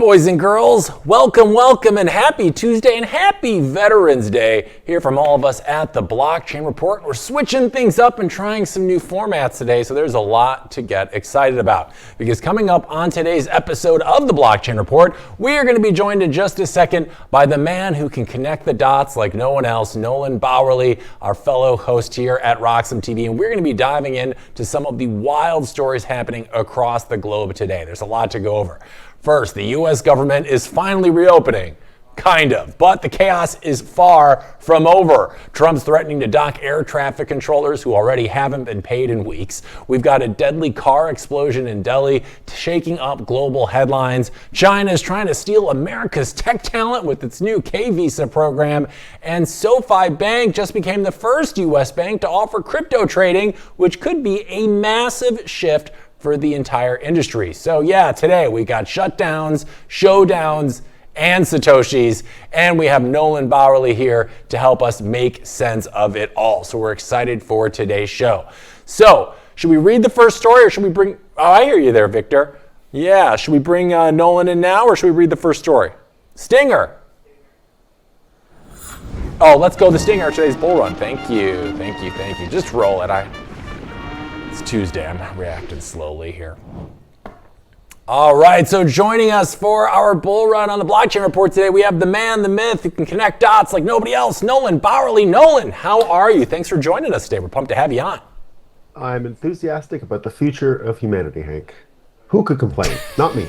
boys and girls? Welcome, and happy Tuesday and happy Veterans Day here from all of us at the Blockchain Report. We're switching things up and trying some new formats today, so there's a lot to get excited about. Because coming up on today's episode of the Blockchain Report, we are going to be joined in just a second by the man who can connect the dots like no one else, Nolan Bowerly, our fellow host here at RoxomTV, and we're going to be diving into some of the wild stories happening across the globe today. There's a lot to go over. First, the U.S. government is finally reopening. Kind of, but the chaos is far from over. Trump's threatening to dock air traffic controllers who already haven't been paid in weeks. We've got a deadly car explosion in Delhi shaking up global headlines. China is trying to steal America's tech talent with its new K-Visa program. And SoFi Bank just became the first U.S. bank to offer crypto trading, which could be a massive shift for the entire industry. So yeah, today we got shutdowns, showdowns, and Satoshis, and we have Nolan Bowerly here to help us make sense of it all. So we're excited for today's show. So should we read the first story or should we bring, I hear you there, Victor. Yeah, should we bring Nolan in now or should we read the first story? Stinger. Oh, let's go the Stinger, today's bull run. Thank you. Just roll it. It's Tuesday, I'm reacting slowly here. All right, so joining us for our bull run on the Blockchain Report today, we have the man, the myth, who can connect dots like nobody else, Nolan Bowerly. Nolan, how are you? Thanks for joining us today. We're pumped to have you on. I'm enthusiastic about the future of humanity, Hank. Who could complain? Not me.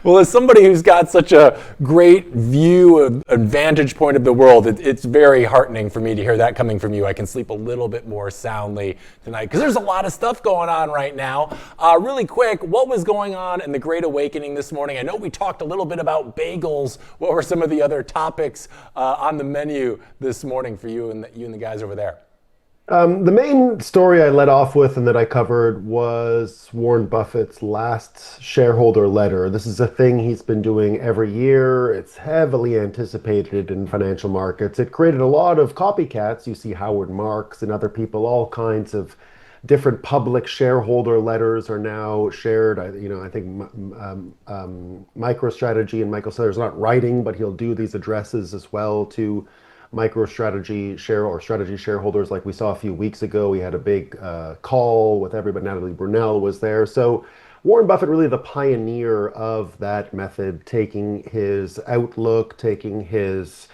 Well, as somebody who's got such a great view, a vantage point of the world, it's very heartening for me to hear that coming from you. I can sleep a little bit more soundly tonight because there's a lot of stuff going on right now. Really quick, what was going on in the Great Awakening this morning? I know we talked a little bit about bagels. What were some of the other topics on the menu this morning for you and the guys over there? The main story I led off with and that I covered was Warren Buffett's last shareholder letter. This is a thing he's been doing every year. It's heavily anticipated in financial markets. It created a lot of copycats. You see Howard Marks and other people, all kinds of different public shareholder letters are now shared. I think MicroStrategy and Michael Saylor's not writing, but he'll do these addresses as well to MicroStrategy strategy shareholders, like we saw a few weeks ago. We had a big call with everybody. Natalie Brunell was there. So Warren Buffett, really the pioneer of that method, taking his outlook, taking his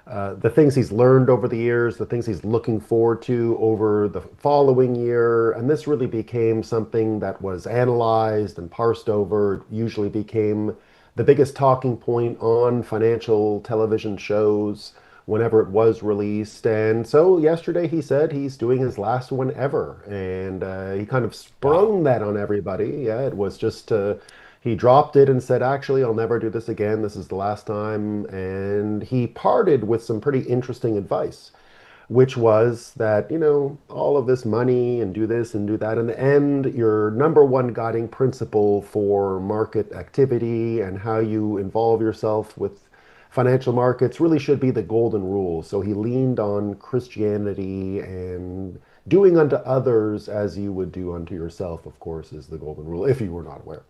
the things he's learned over the years, the things he's looking forward to over the following year. And this really became something that was analyzed and parsed over. It usually became the biggest talking point on financial television shows whenever it was released. And so yesterday he said he's doing his last one ever. And he kind of sprung that on everybody. Yeah, it was just, he dropped it and said, actually, I'll never do this again. This is the last time. And he parted with some pretty interesting advice, which was that, all of this money and do this and do that. In the end, your number one guiding principle for market activity and how you involve yourself with financial markets really should be the golden rule. So he leaned on Christianity, and doing unto others as you would do unto yourself, of course, is the golden rule, if you were not aware.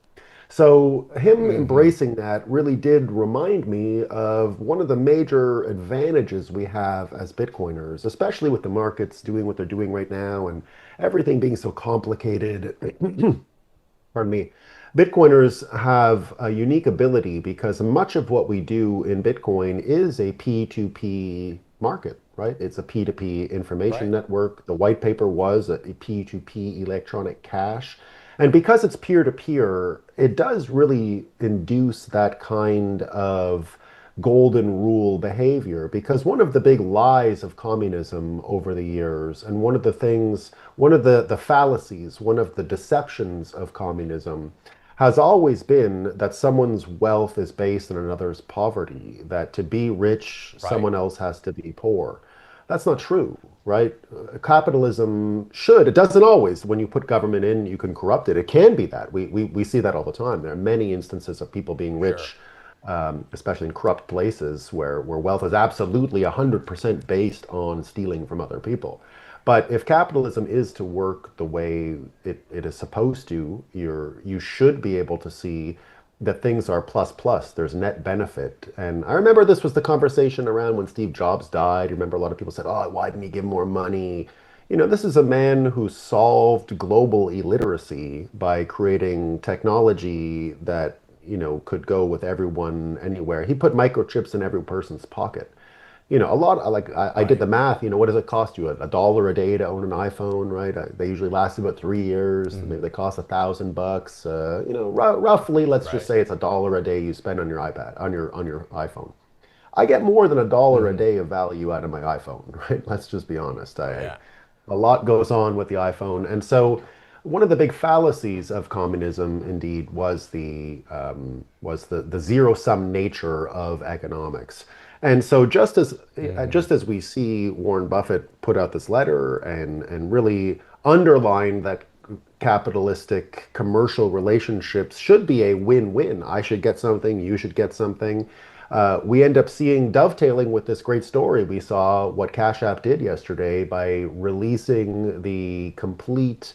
So him embracing that really did remind me of one of the major advantages we have as Bitcoiners, especially with the markets doing what they're doing right now and everything being so complicated. Pardon me. Bitcoiners have a unique ability because much of what we do in Bitcoin is a P2P market, right? It's a P2P information network. The white paper was a P2P electronic cash. And because it's peer-to-peer, it does really induce that kind of golden rule behavior, because one of the big lies of communism over the years, and one of the fallacies, one of the deceptions of communism has always been that someone's wealth is based on another's poverty, that to be rich, someone else has to be poor. That's not true, right? Capitalism it doesn't always. When you put government in, you can corrupt it. It can be that. We see that all the time. There are many instances of people being rich, especially in corrupt places where wealth is absolutely 100% based on stealing from other people. But if capitalism is to work the way it is supposed to, you should be able to see that things are plus plus. There's net benefit. And I remember this was the conversation around when Steve Jobs died. You remember a lot of people said, "Oh, why didn't he give more money?" This is a man who solved global illiteracy by creating technology that, could go with everyone anywhere. He put microchips in every person's pocket. A lot, I did Right. the math, what does it cost you? $1 a day to own an iPhone, right? They usually last about 3 years. Maybe they cost $1,000. Roughly, let's just Right. say it's $1 a day you spend on your iPad, on your iPhone. I get more than $1 a day of value out of my iPhone, right? Let's just be honest. Yeah. A lot goes on with the iPhone, and so one of the big fallacies of communism, indeed, was the zero sum nature of economics. And so, just as we see Warren Buffett put out this letter and really underline that capitalistic commercial relationships should be a win-win. I should get something, you should get something. We end up seeing dovetailing with this great story. We saw what Cash App did yesterday by releasing the complete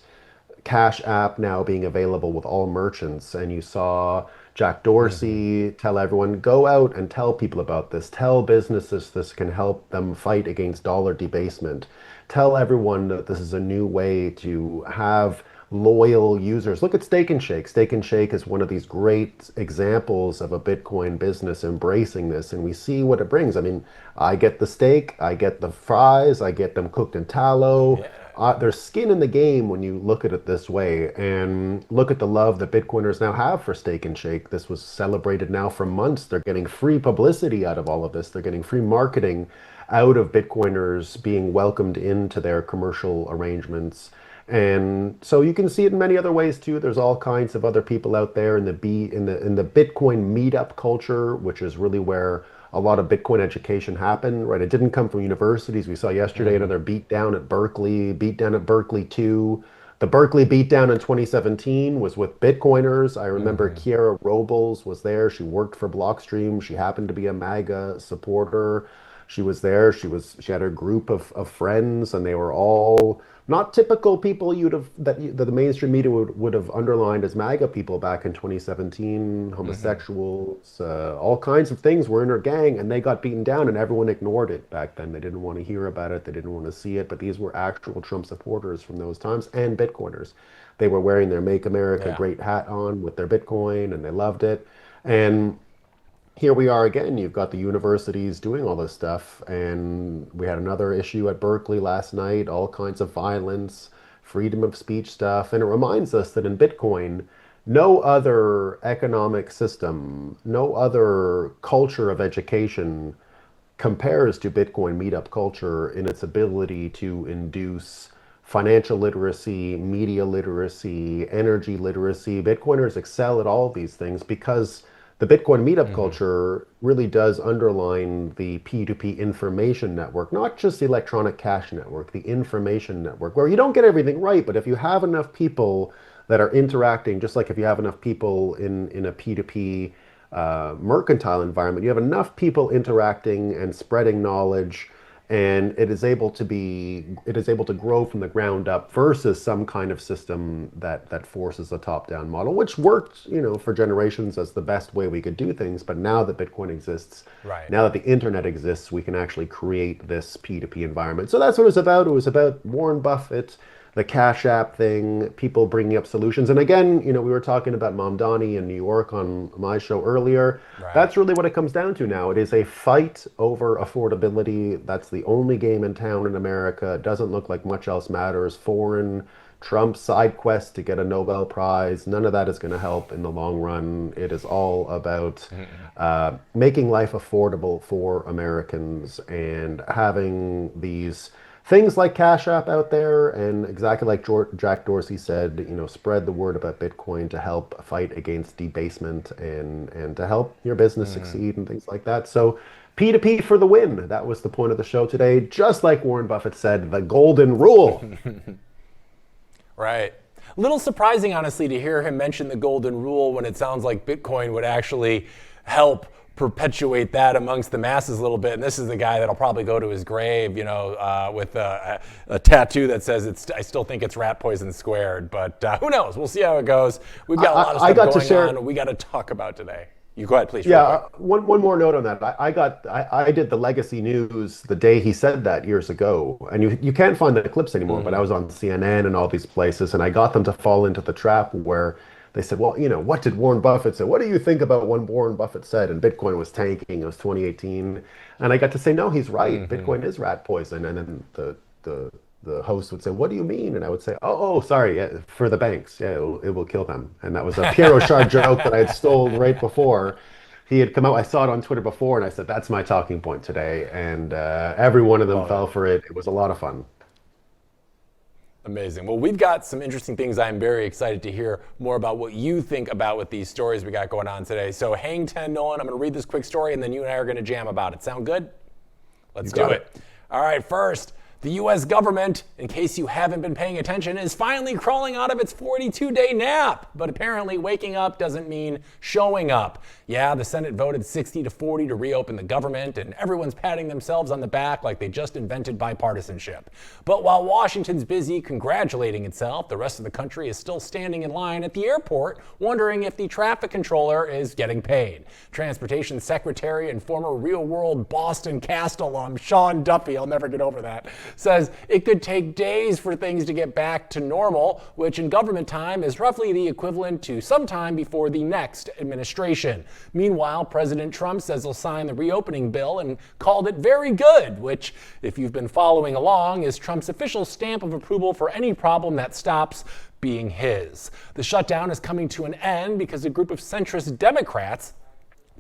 Cash App now being available with all merchants. And you saw Jack Dorsey tell everyone, go out and tell people about this. Tell businesses this can help them fight against dollar debasement. Tell everyone that this is a new way to have loyal users. Look at Steak and Shake. Steak and Shake is one of these great examples of a Bitcoin business embracing this, and we see what it brings. I mean, I get the steak, I get the fries, I get them cooked in tallow. Yeah. There's skin in the game when you look at it this way, and look at the love that Bitcoiners now have for Steak and Shake. This was celebrated now for months. They're getting free publicity out of all of this. They're getting free marketing out of Bitcoiners being welcomed into their commercial arrangements. And so you can see it in many other ways too. There's all kinds of other people out there in the Bitcoin meetup culture, which is really where a lot of Bitcoin education happened, right? It didn't come from universities. We saw yesterday another beatdown at Berkeley 2. The Berkeley beatdown in 2017 was with Bitcoiners. I remember Kiara Robles was there. She worked for Blockstream. She happened to be a MAGA supporter. She was there. She had a group of friends, and they were all not typical people that the mainstream media would have underlined as MAGA people back in 2017. Homosexuals, all kinds of things were in her gang, and they got beaten down, and everyone ignored it back then. They didn't want to hear about it. They didn't want to see it. But these were actual Trump supporters from those times and Bitcoiners. They were wearing their "Make America Yeah. Great" hat on with their Bitcoin, and they loved it. And here we are again. You've got the universities doing all this stuff, and we had another issue at Berkeley last night, all kinds of violence, freedom of speech stuff. And it reminds us that in Bitcoin, no other economic system, no other culture of education compares to Bitcoin meetup culture in its ability to induce financial literacy, media literacy, energy literacy. Bitcoiners excel at all these things because the Bitcoin meetup culture really does underline the P2P information network, not just the electronic cash network, the information network, where you don't get everything right, but if you have enough people that are interacting, just like if you have enough people in a P2P mercantile environment, you have enough people interacting and spreading knowledge, and it is able to grow from the ground up versus some kind of system that forces a top-down model, which worked, for generations as the best way we could do things. But now that Bitcoin exists, Right. now that the internet exists, we can actually create this P2P environment. So that's what it was about. It was about Warren Buffett, the Cash App thing, people bringing up solutions. And again, we were talking about Mamdani in New York on my show earlier. Right. That's really what it comes down to now. It is a fight over affordability. That's the only game in town in America. It doesn't look like much else matters. Foreign, Trump's side quest to get a Nobel Prize, none of that is going to help in the long run. It is all about making life affordable for Americans and having these things like Cash App out there, and exactly like Jack Dorsey said, spread the word about Bitcoin to help fight against debasement and to help your business succeed and things like that. So P2P for the win. That was the point of the show today. Just like Warren Buffett said, the golden rule. Right. A little surprising, honestly, to hear him mention the golden rule when it sounds like Bitcoin would actually help perpetuate that amongst the masses a little bit. And this is the guy that'll probably go to his grave, with a tattoo that says, I still think it's rat poison squared. But who knows? We'll see how it goes. We've got a lot of stuff going on we got to talk about today. You go ahead, please. Yeah, one more note on that. I did the Legacy News the day he said that years ago, and you can't find the clips anymore. But I was on CNN and all these places, and I got them to fall into the trap where they said, well, what did Warren Buffett say? What do you think about when Warren Buffett said, and Bitcoin was tanking, it was 2018, and I got to say, no, he's right. Bitcoin is rat poison, and then the host would say, what do you mean? And I would say, oh, sorry, yeah, for the banks. Yeah, it will kill them. And that was a Pierre Rochard joke that I had stole right before he had come out. I saw it on Twitter before, and I said, that's my talking point today. And every one of them fell for it. It was a lot of fun. Amazing. Well, we've got some interesting things. I'm very excited to hear more about what you think about with these stories we got going on today. So hang 10, Nolan. I'm going to read this quick story, and then you and I are going to jam about it. Sound good? Let's do it. All right, first, the U.S. government, in case you haven't been paying attention, is finally crawling out of its 42-day nap. But apparently waking up doesn't mean showing up. Yeah, the Senate voted 60-40 to reopen the government, and everyone's patting themselves on the back like they just invented bipartisanship. But while Washington's busy congratulating itself, the rest of the country is still standing in line at the airport, wondering if the traffic controller is getting paid. Transportation Secretary and former real-world Boston cast alum Sean Duffy, I'll never get over that, says it could take days for things to get back to normal, which in government time is roughly the equivalent to sometime before the next administration. Meanwhile, President Trump says he'll sign the reopening bill and called it very good, which, if you've been following along, is Trump's official stamp of approval for any problem that stops being his. The shutdown is coming to an end because a group of centrist Democrats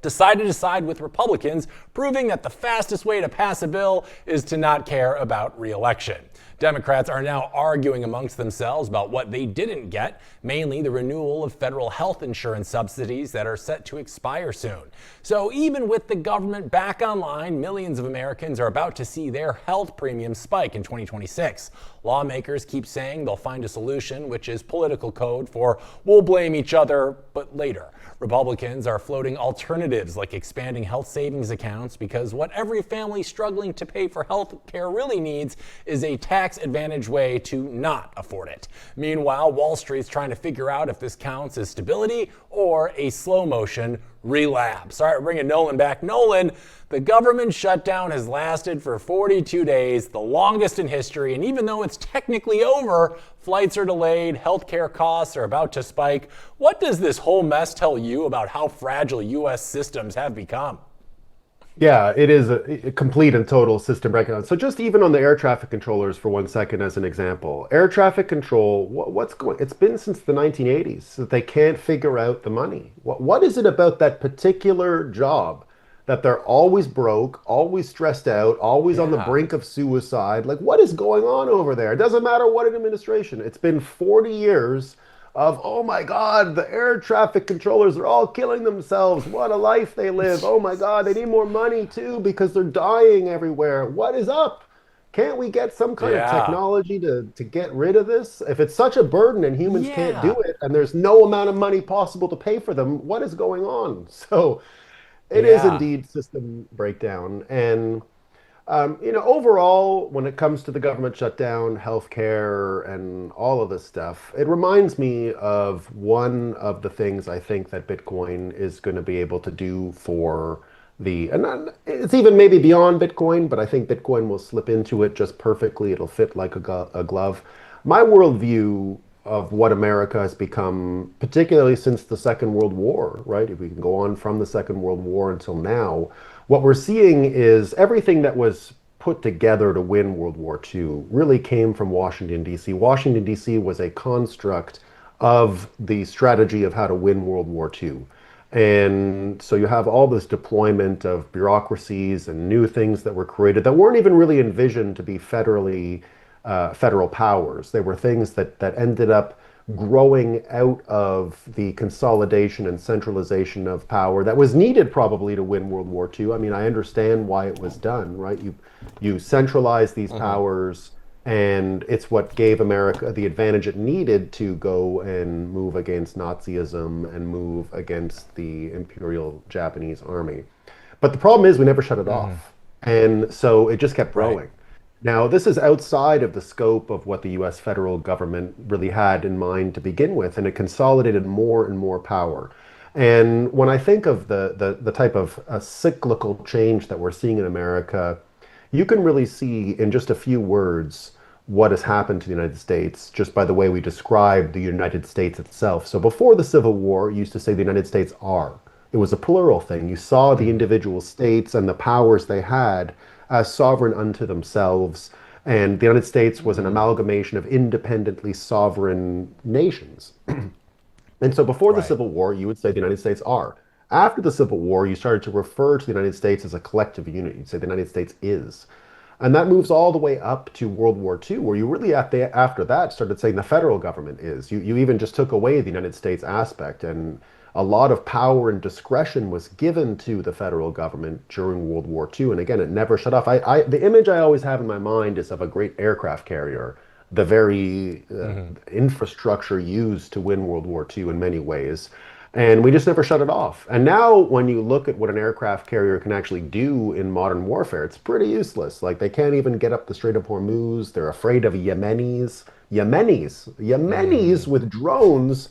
decided to side with Republicans, proving that the fastest way to pass a bill is to not care about re-election. Democrats are now arguing amongst themselves about what they didn't get, mainly the renewal of federal health insurance subsidies that are set to expire soon. So even with the government back online, millions of Americans are about to see their health premiums spike in 2026. Lawmakers keep saying they'll find a solution, which is political code for we'll blame each other, but later. Republicans are floating alternatives like expanding health savings accounts because what every family struggling to pay for health care really needs is a tax advantage way to not afford it. Meanwhile, Wall Street's trying to figure out if this counts as stability or a slow motion relapse. All right, we're bringing Nolan back. Nolan, the government shutdown has lasted for 42 days, the longest in history, and even though it's technically over, flights are delayed, healthcare costs are about to spike. What does this whole mess tell you about how fragile U.S. systems have become? Yeah, it is a complete and total system breakdown. So just even on the air traffic controllers for 1 second as an example, air traffic control, it's been since the 1980s that they can't figure out the money. What is it about that particular job that they're always broke, always stressed out, always on the brink of suicide? Like, what is going on over there? It doesn't matter what administration. It's been 40 years of, oh my God, the air traffic controllers are all killing themselves. What a life they live. Oh my God, they need more money too because they're dying everywhere. What is up? Can't we get some kind of technology to get rid of this? If it's such a burden and humans can't do it and there's no amount of money possible to pay for them, what is going on? So it is indeed system breakdown. And overall, when it comes to the government shutdown, healthcare, and all of this stuff, it reminds me of one of the things I think that Bitcoin is going to be able to do for and it's even maybe beyond Bitcoin, but I think Bitcoin will slip into it just perfectly. It'll fit like a glove. My worldview of what America has become, particularly since the Second World War, right? If we can go on from the Second World War until now, what we're seeing is everything that was put together to win World War II really came from Washington, D.C. Washington, D.C. was a construct of the strategy of how to win World War II. And so you have all this deployment of bureaucracies and new things that were created that weren't even really envisioned to be federal powers. They were things that ended up growing out of the consolidation and centralization of power that was needed probably to win World War II. I mean, I understand why it was done, right? You centralize these powers And it's what gave America the advantage it needed to go and move against Nazism and move against the Imperial Japanese Army. But the problem is we never shut it off. And so it just kept Right. growing. Now, this is outside of the scope of what the US federal government really had in mind to begin with, and it consolidated more and more power. And when I think of the type of cyclical change that we're seeing in America, you can really see in just a few words what has happened to the United States just by the way we describe the United States itself. So before the Civil War, you used to say the United States are. It was a plural thing. You saw the individual states and the powers they had as sovereign unto themselves. And the United States was an amalgamation of independently sovereign nations. And so before the Right. Civil War, you would say the United States are. After the Civil War, you started to refer to the United States as a collective unit. You'd say the United States is. And that moves all the way up to World War II, where you really, after that, started saying the federal government is. You even just took away the United States aspect, and a lot of power and discretion was given to the federal government during World War II. And again, it never shut off. The image I always have in my mind is of a great aircraft carrier, the very infrastructure used to win World War II in many ways. And we just never shut it off. And now, when you look at what an aircraft carrier can actually do in modern warfare, it's pretty useless. Like, they can't even get up the Strait of Hormuz. They're afraid of Yemenis with drones.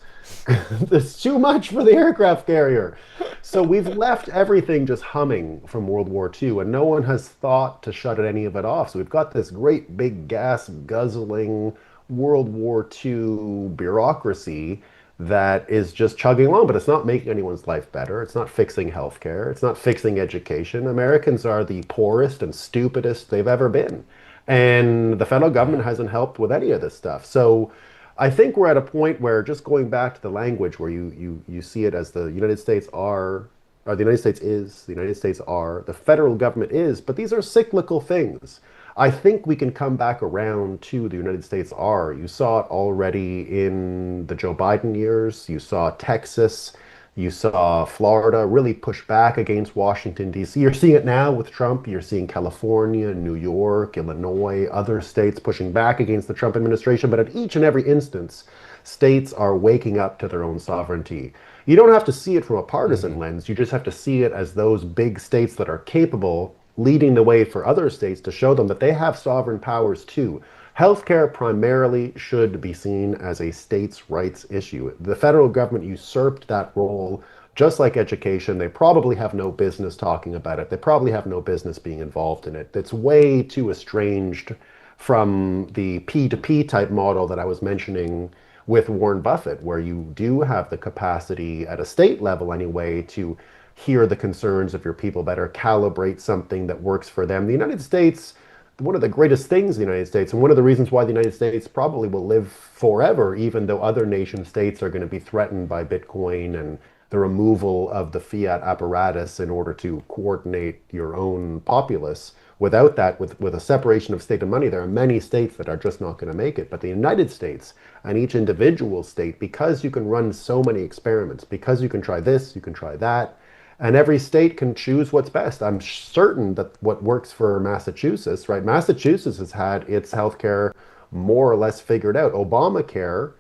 That's too much for the aircraft carrier. So we've left everything just humming from World War II, and no one has thought to shut any of it off. So we've got this great big gas guzzling World War II bureaucracy that is just chugging along, but it's not making anyone's life better. It's not fixing healthcare. It's not fixing education. Americans are the poorest and stupidest they've ever been. And the federal government hasn't helped with any of this stuff. So I think we're at a point where, just going back to the language, where you see it as the United States are, or the United States is, the United States are, the federal government is, but these are cyclical things. I think we can come back around to the United States are. You saw it already in the Joe Biden years. You saw Texas. You saw Florida really push back against Washington, D.C. You're seeing it now with Trump. You're seeing California, New York, Illinois, other states pushing back against the Trump administration. But at each and every instance, states are waking up to their own sovereignty. You don't have to see it from a partisan lens. You just have to see it as those big states that are capable, leading the way for other states to show them that they have sovereign powers too. Healthcare primarily should be seen as a states' rights issue. The federal government usurped that role, just like education. They probably have no business talking about it. They probably have no business being involved in it. It's way too estranged from the P2P type model that I was mentioning with Warren Buffett, where you do have the capacity at a state level anyway to hear the concerns of your people better, calibrate something that works for them. The United States, one of the greatest things in the United States, and one of the reasons why the United States probably will live forever, even though other nation states are going to be threatened by Bitcoin and the removal of the fiat apparatus in order to coordinate your own populace. Without that, with a separation of state and money, there are many states that are just not going to make it. But the United States and each individual state, because you can run so many experiments, because you can try this, you can try that, and every state can choose what's best. I'm certain that what works for Massachusetts, right? Massachusetts has had its healthcare more or less figured out. Obamacare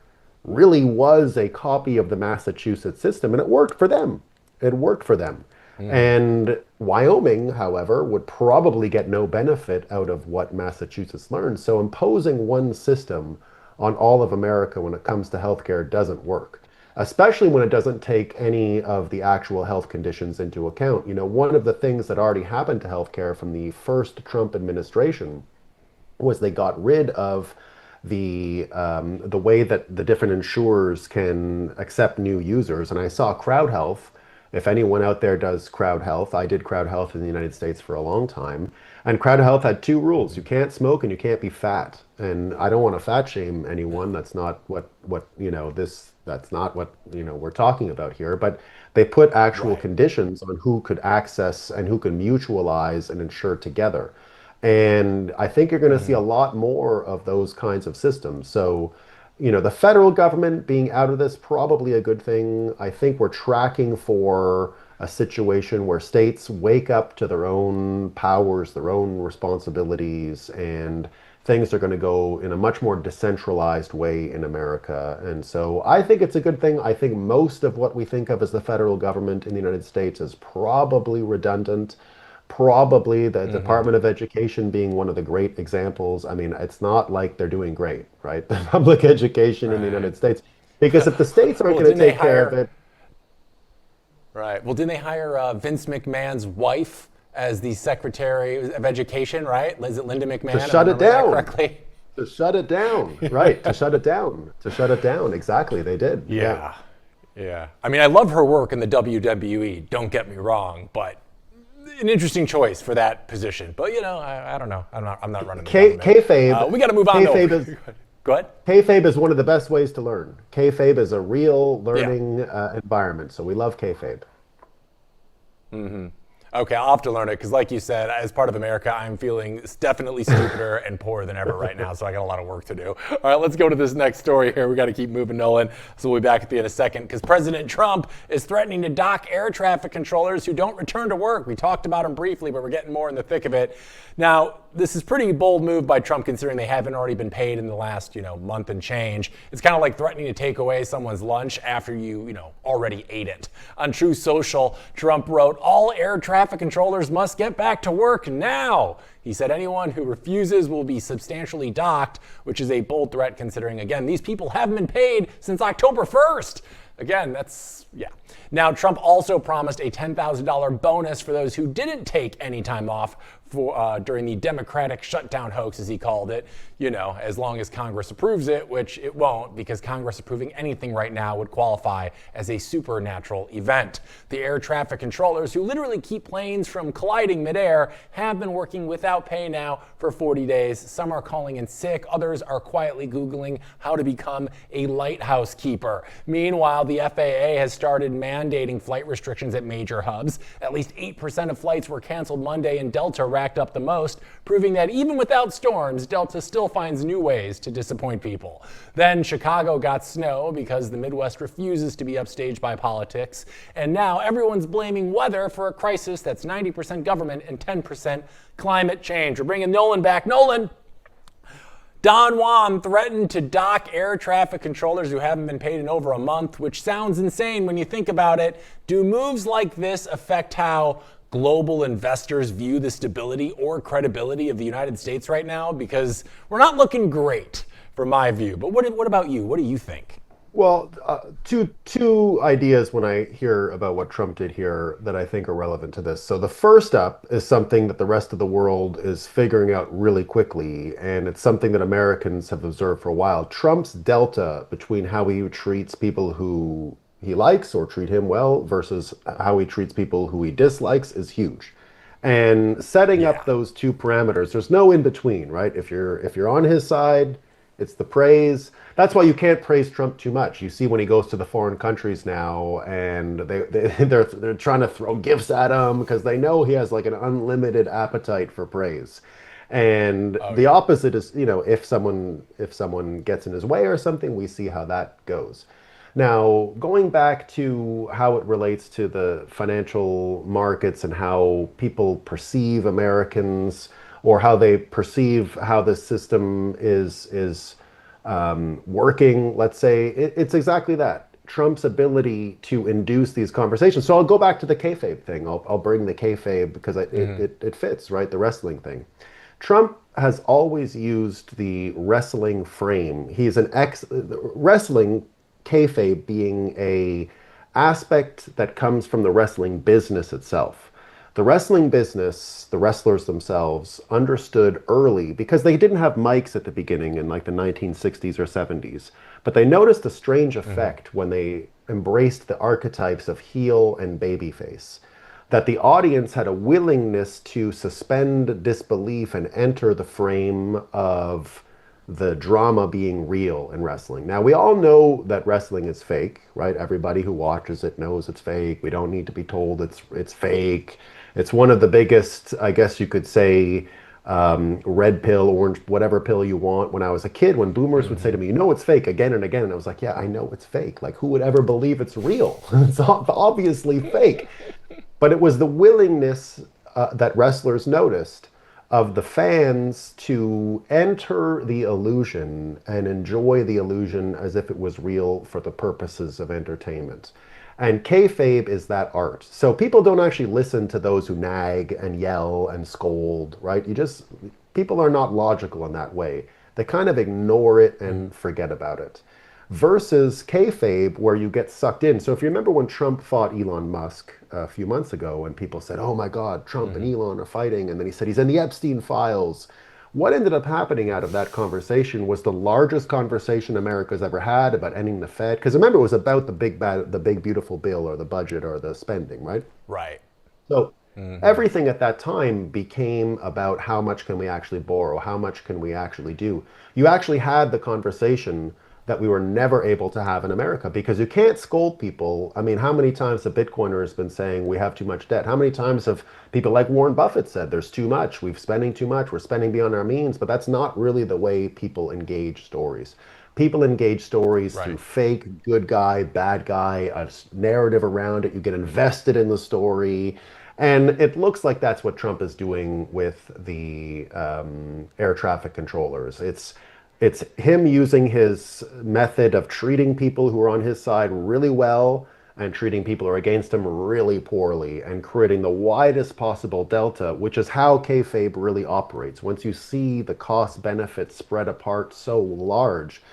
really was a copy of the Massachusetts system, and it worked for them. It worked for them. And Wyoming, however, would probably get no benefit out of what Massachusetts learned. So imposing one system on all of America when it comes to healthcare doesn't work, especially when it doesn't take any of the actual health conditions into account. You know, one of the things that already happened to healthcare from the first Trump administration was they got rid of the way that the different insurers can accept new users. And I saw Crowd Health. If anyone out there does Crowd Health, I did Crowd Health in the United States for a long time. And Crowd Health had two rules. You can't smoke and you can't be fat. And I don't want to fat shame anyone. That's not that's not what, we're talking about here. But they put actual Right. conditions on who could access and who could mutualize and insure together. And I think you're going to see a lot more of those kinds of systems. So, the federal government being out of this, probably a good thing. I think we're tracking for a situation where states wake up to their own powers, their own responsibilities, and things are going to go in a much more decentralized way in America. And so I think it's a good thing. I think most of what we think of as the federal government in the United States is probably redundant. Probably the Department of Education being one of the great examples. I mean, it's not like they're doing great, right? The public education in the Right. United States. Because if the states aren't Well, going to didn't they take care of hire? it, Right. Well, didn't they hire Vince McMahon's wife as the Secretary of Education? Right? Is it Linda to McMahon? Am I shut it remembering that down, correctly? to shut it down, right? To shut it down, to shut it down. Exactly, they did. Yeah. Yeah. Yeah. I mean, I love her work in the WWE. Don't get me wrong, but an interesting choice for that position. But I don't know. I'm not running the government. Kayfabe, We got to move on. kayfabe Though. is Go ahead. kayfabe is one of the best ways to learn. Kayfabe is a real learning environment, so we love kayfabe. Okay, I'll have to learn it because, like you said, as part of America, I'm feeling definitely stupider and poorer than ever right now. So I got a lot of work to do. All right, let's go to this next story here. We got to keep moving, Nolan. So we'll be back at the end of a second because President Trump is threatening to dock air traffic controllers who don't return to work. We talked about him briefly, but we're getting more in the thick of it. Now, this is pretty bold move by Trump considering they haven't already been paid in the last, month and change. It's kind of like threatening to take away someone's lunch after you already ate it. On Truth Social, Trump wrote, "All air traffic controllers must get back to work now." He said anyone who refuses will be substantially docked, which is a bold threat considering, again, these people haven't been paid since October 1st. Again, yeah. Now, Trump also promised a $10,000 bonus for those who didn't take any time off during the Democratic shutdown hoax, as he called it, as long as Congress approves it, which it won't, because Congress approving anything right now would qualify as a supernatural event. The air traffic controllers, who literally keep planes from colliding midair, have been working without pay now for 40 days. Some are calling in sick. Others are quietly Googling how to become a lighthouse keeper. Meanwhile, the FAA has started mandating flight restrictions at major hubs. At least 8% of flights were canceled Monday, and Delta racked up the most, proving that even without storms, Delta still finds new ways to disappoint people. Then Chicago got snow because the Midwest refuses to be upstaged by politics. And now everyone's blaming weather for a crisis that's 90% government and 10% climate change. We're bringing Nolan back. Nolan! Don Juan threatened to dock air traffic controllers who haven't been paid in over a month, which sounds insane when you think about it. Do moves like this affect how global investors view the stability or credibility of the United States right now? Because we're not looking great, from my view. But what about you? What do you think? Well, two ideas when I hear about what Trump did here that I think are relevant to this. So the first up is something that the rest of the world is figuring out really quickly, and it's something that Americans have observed for a while. Trump's delta between how he treats people who he likes or treat him well versus how he treats people who he dislikes is huge. And setting up Yeah. those two parameters, there's no in between, right? If you're on his side, it's the praise. That's why you can't praise Trump too much. You see when he goes to the foreign countries now, and they're trying to throw gifts at him because they know he has like an unlimited appetite for praise. And Oh, the yeah. opposite is, if someone gets in his way or something, we see how that goes. Now, going back to how it relates to the financial markets and how people perceive Americans, or how they perceive how the system is working, let's say, it's exactly that. Trump's ability to induce these conversations. So I'll go back to the kayfabe thing. I'll bring the kayfabe because it fits, right? The wrestling thing. Trump has always used the wrestling frame. He's an wrestling, kayfabe being a aspect that comes from the wrestling business itself. The wrestling business, the wrestlers themselves, understood early because they didn't have mics at the beginning in like the 1960s or 70s, but they noticed a strange effect when they embraced the archetypes of heel and babyface, that the audience had a willingness to suspend disbelief and enter the frame of the drama being real in wrestling. Now, we all know that wrestling is fake, right? Everybody who watches it knows it's fake. We don't need to be told it's fake. It's one of the biggest, I guess you could say, red pill, orange, whatever pill you want. When I was a kid, when boomers would say to me, it's fake again and again. And I was like, yeah, I know it's fake. Like, who would ever believe it's real? It's obviously fake. But it was the willingness that wrestlers noticed of the fans to enter the illusion and enjoy the illusion as if it was real for the purposes of entertainment. And kayfabe is that art. So people don't actually listen to those who nag and yell and scold, right? People are not logical in that way. They kind of ignore it and forget about it. Versus kayfabe, where you get sucked in. So if you remember when Trump fought Elon Musk a few months ago, and people said, "Oh my God, Trump and Elon are fighting," and then he said he's in the Epstein files. What ended up happening out of that conversation was the largest conversation America's ever had about ending the Fed. Because remember, it was about the big beautiful bill or the budget or the spending, right? Right. So everything at that time became about how much can we actually borrow, how much can we actually do. You actually had the conversation that we were never able to have in America because you can't scold people. I mean, how many times have Bitcoiners been saying we have too much debt? How many times have people like Warren Buffett said there's too much, we're spending too much, we're spending beyond our means? But that's not really the way people engage stories. People engage stories through fake, good guy, bad guy, a narrative around it. You get invested in the story. And it looks like that's what Trump is doing with the air traffic controllers. It's him using his method of treating people who are on his side really well and treating people who are against him really poorly and creating the widest possible delta, which is how kayfabe really operates. Once you see the cost benefits spread apart so large,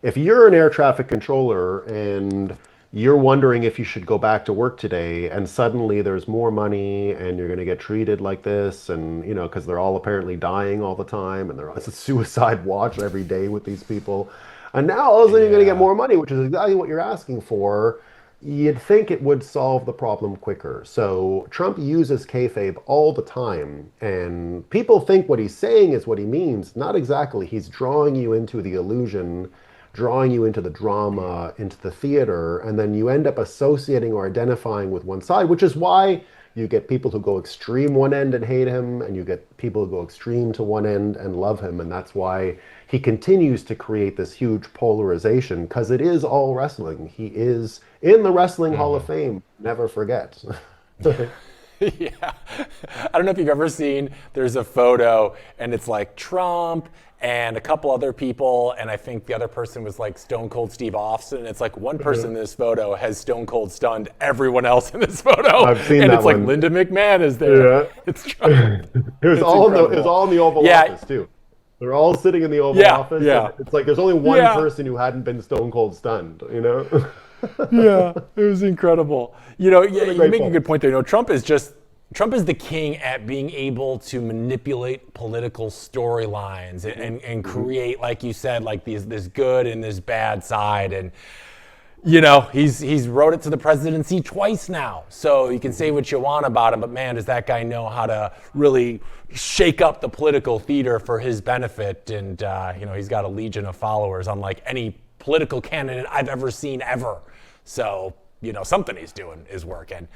if you're an air traffic controller and you're wondering if you should go back to work today and suddenly there's more money and you're going to get treated like this and because they're all apparently dying all the time and it's a suicide watch every day with these people, and now all of a sudden you're going to get more money, which is exactly what you're asking for. You'd think it would solve the problem quicker. So Trump uses kayfabe all the time, and people think what he's saying is what he means. Not exactly. He's drawing you into the illusion, drawing you into the drama, into the theater, and then you end up associating or identifying with one side, which is why you get people who go extreme one end and hate him, and you get people who go extreme to one end and love him, and that's why he continues to create this huge polarization, because it is all wrestling. He is in the Wrestling Hall of Fame, never forget. Yeah. I don't know if you've ever seen, there's a photo and it's like Trump and a couple other people, and I think the other person was like Stone Cold Steve Austin. It's like one person in this photo has Stone Cold stunned everyone else in this photo. I've seen and that it's one. Like Linda McMahon is there. Yeah. It's Trump. It was all in the Oval Yeah. Office too. They're all sitting in the Oval Office. Yeah. And it's like there's only one person who hadn't been Stone Cold stunned, Yeah, it was incredible. You make a good point there. Trump is the king at being able to manipulate political storylines and create, like you said, like this good and this bad side. And he's wrote it to the presidency twice now. So you can say what you want about him, but man, does that guy know how to really shake up the political theater for his benefit. And he's got a legion of followers, unlike any political candidate I've ever seen ever. So something he's doing is working.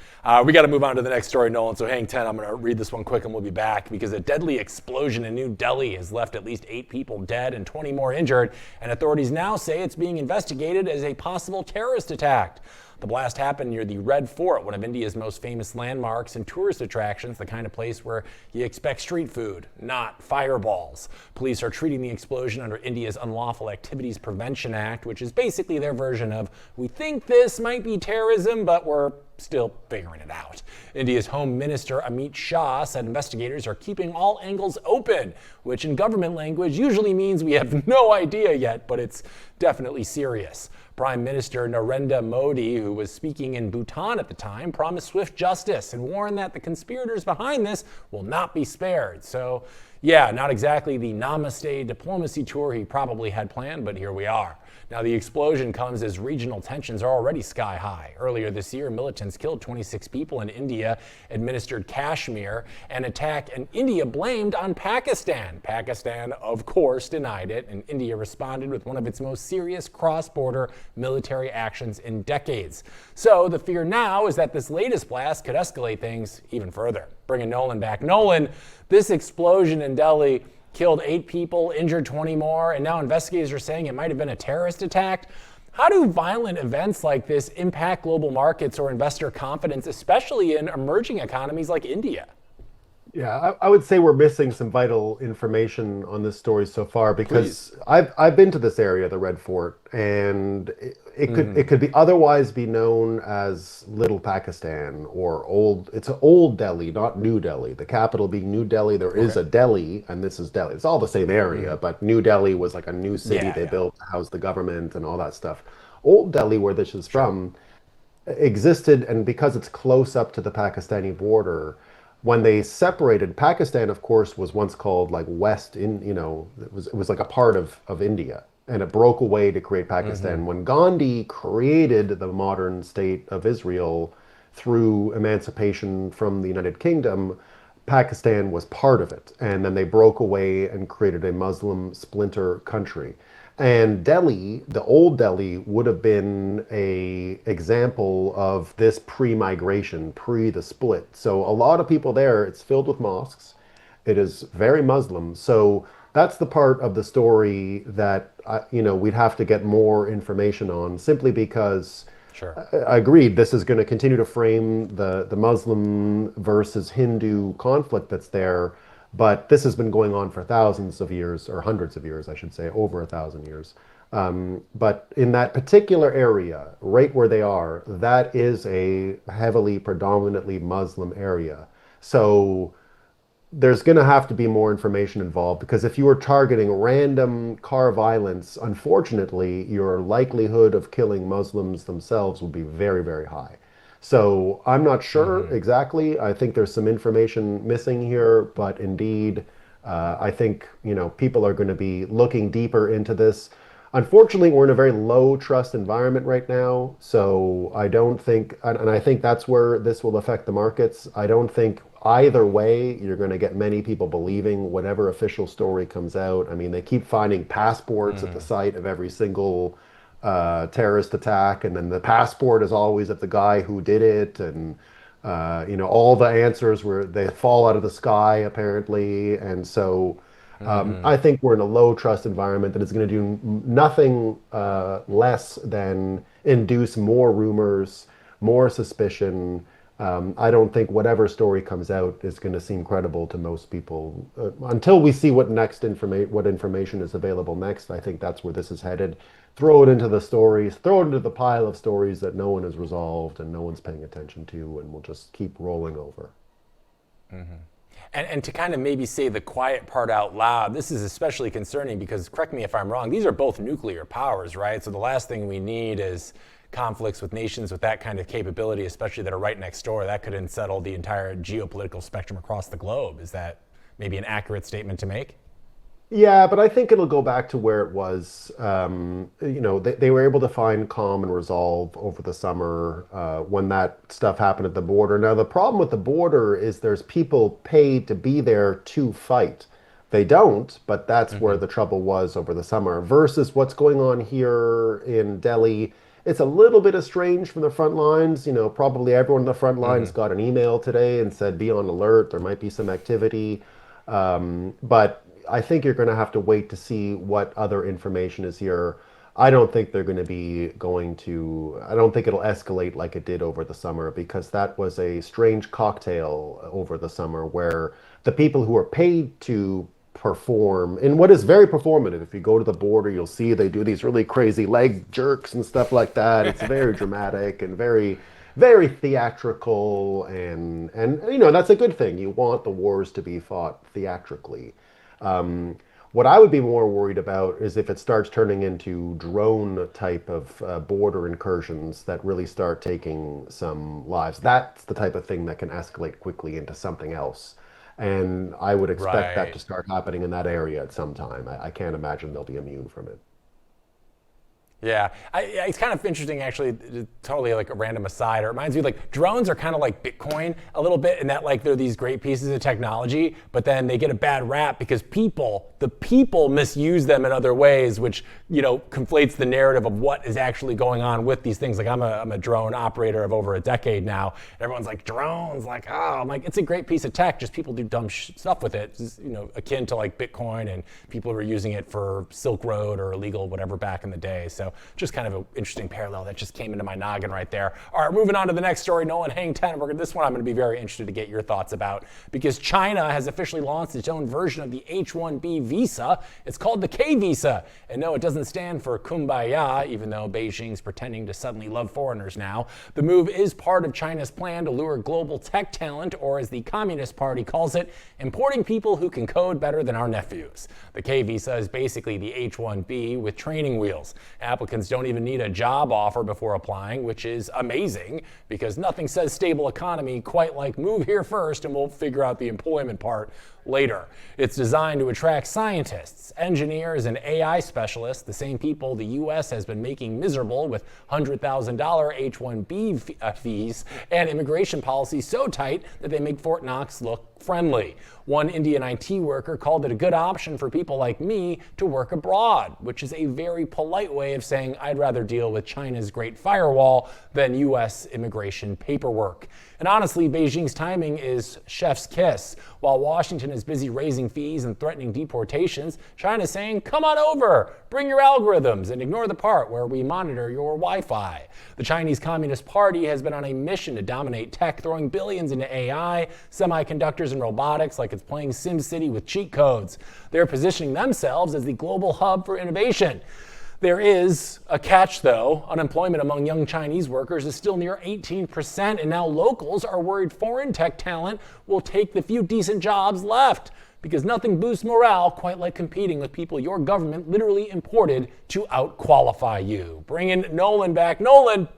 We got to move on to the next story, Nolan. So hang 10. I'm going to read this one quick and we'll be back, because a deadly explosion in New Delhi has left at least 8 people dead and 20 more injured. And authorities now say it's being investigated as a possible terrorist attack. The blast happened near the Red Fort, one of India's most famous landmarks and tourist attractions, the kind of place where you expect street food, not fireballs. Police are treating the explosion under India's Unlawful Activities Prevention Act, which is basically their version of, we think this might be terrorism, but we're still figuring it out. India's Home Minister Amit Shah said investigators are keeping all angles open, which in government language usually means we have no idea yet, but it's definitely serious. Prime Minister Narendra Modi, who was speaking in Bhutan at the time, promised swift justice and warned that the conspirators behind this will not be spared. So, yeah, not exactly the namaste diplomacy tour he probably had planned, but here we are. Now, the explosion comes as regional tensions are already sky high. Earlier this year, militants killed 26 people in India-administered Kashmir, an attack and India blamed on Pakistan. Pakistan, of course, denied it, and India responded with one of its most serious cross-border military actions in decades. So the fear now is that this latest blast could escalate things even further. Bringing Nolan back. Nolan, this explosion in Delhi killed 8 people, injured 20 more, and now investigators are saying it might have been a terrorist attack. How do violent events like this impact global markets or investor confidence, especially in emerging economies like India? Yeah, I would say we're missing some vital information on this story so far Please. because I've been to this area, the Red Fort, and it could be otherwise be known as Little Pakistan or old. It's old Delhi, not New Delhi. The capital being New Delhi. There is Okay. a Delhi, and this is Delhi. It's all the same area, but New Delhi was like a new city Yeah, they yeah. built to house the government and all that stuff. Old Delhi, where this is Sure. from, existed, and because it's close up to the Pakistani border, when they separated, Pakistan, of course, was once called like West in, it was like a part of India, and it broke away to create Pakistan. When Gandhi created the modern state of Israel through emancipation from the United Kingdom, Pakistan was part of it, and then they broke away and created a Muslim splinter country. And Delhi, the old Delhi, would have been a example of this pre-migration, pre the split. So a lot of people there, it's filled with mosques. It is very Muslim. So that's the part of the story that we'd have to get more information on, simply because Sure. I agreed. This is going to continue to frame the Muslim versus Hindu conflict that's there, but this has been going on for thousands of years, or hundreds of years, I should say, over 1,000 years. But in that particular area, right where they are, that is a heavily, predominantly Muslim area. So there's going to have to be more information involved, because if you are targeting random car violence, unfortunately, your likelihood of killing Muslims themselves will be very, very high. So I'm not sure exactly. I think there's some information missing here, but indeed, I think people are going to be looking deeper into this. Unfortunately, we're in a very low trust environment right now, so I don't think, and I think that's where this will affect the markets. I don't think either way you're going to get many people believing whatever official story comes out. I mean, they keep finding passports at the site of every single terrorist attack, and then the passport is always of the guy who did it, and all the answers were they fall out of the sky apparently, and so. I think we're in a low trust environment that is going to do nothing less than induce more rumors, more suspicion. I don't think whatever story comes out is going to seem credible to most people until we see what information is available next. I think that's where this is headed. Throw it into the stories, throw it into the pile of stories that no one has resolved and no one's paying attention to, and we'll just keep rolling over. And to kind of maybe say the quiet part out loud, this is especially concerning because, correct me if I'm wrong, these are both nuclear powers, right? So the last thing we need is conflicts with nations with that kind of capability, especially that are right next door. That could unsettle the entire geopolitical spectrum across the globe. Is that maybe an accurate statement to make? Yeah, but I think it'll go back to where it was. They were able to find calm and resolve over the summer when that stuff happened at the border. Now, the problem with the border is there's people paid to be there to fight. They don't, but that's where the trouble was over the summer. Versus what's going on here in Delhi. It's a little bit estranged from the front lines. Probably everyone in the front lines got an email today and said, be on alert. There might be some activity. But I think you're going to have to wait to see what other information is here. I don't think they're going to I don't think it'll escalate like it did over the summer, because that was a strange cocktail over the summer where the people who are paid to perform in what is very performative. If you go to the border, you'll see they do these really crazy leg jerks and stuff like that. It's very dramatic and very, very theatrical, and that's a good thing. You want the wars to be fought theatrically. What I would be more worried about is if it starts turning into drone type of border incursions that really start taking some lives. That's the type of thing that can escalate quickly into something else. And I would expect that to Right. start happening in that area at some time. I can't imagine they'll be immune from it. Yeah, it's kind of interesting, actually. Totally like a random aside. It reminds me like drones are kind of like Bitcoin a little bit, in that like they're these great pieces of technology, but then they get a bad rap because the people misuse them in other ways, which conflates the narrative of what is actually going on with these things. Like I'm a drone operator of over a decade now. And everyone's like drones, like I'm like it's a great piece of tech. Just people do dumb stuff with it. It's, akin to like Bitcoin, and people were using it for Silk Road or illegal whatever back in the day. So So just kind of an interesting parallel that just came into my noggin right there. All right, moving on to the next story. Nolan, hang 10. This one I'm going to be very interested to get your thoughts about, because China has officially launched its own version of the H-1B visa. It's called the K visa. And no, it doesn't stand for Kumbaya, even though Beijing's pretending to suddenly love foreigners now. The move is part of China's plan to lure global tech talent, or as the Communist Party calls it, importing people who can code better than our nephews. The K visa is basically the H-1B with training wheels. Applicants don't even need a job offer before applying, which is amazing, because nothing says stable economy quite like move here first and we'll figure out the employment part later. It's designed to attract scientists, engineers, and AI specialists, the same people the U.S. has been making miserable with $100,000 H-1B fees and immigration policies so tight that they make Fort Knox look friendly. One Indian IT worker called it a good option for people like me to work abroad, which is a very polite way of saying I'd rather deal with China's Great Firewall than U.S. immigration paperwork. And honestly, Beijing's timing is chef's kiss. While Washington is busy raising fees and threatening deportations, China's saying, come on over, bring your algorithms, and ignore the part where we monitor your Wi-Fi. The Chinese Communist Party has been on a mission to dominate tech, throwing billions into AI, semiconductors, and robotics like it's playing SimCity with cheat codes. They're positioning themselves as the global hub for innovation. There is a catch, though. Unemployment among young Chinese workers is still near 18%, and now locals are worried foreign tech talent will take the few decent jobs left, because nothing boosts morale quite like competing with people your government literally imported to outqualify you. Bringing Nolan back. Nolan!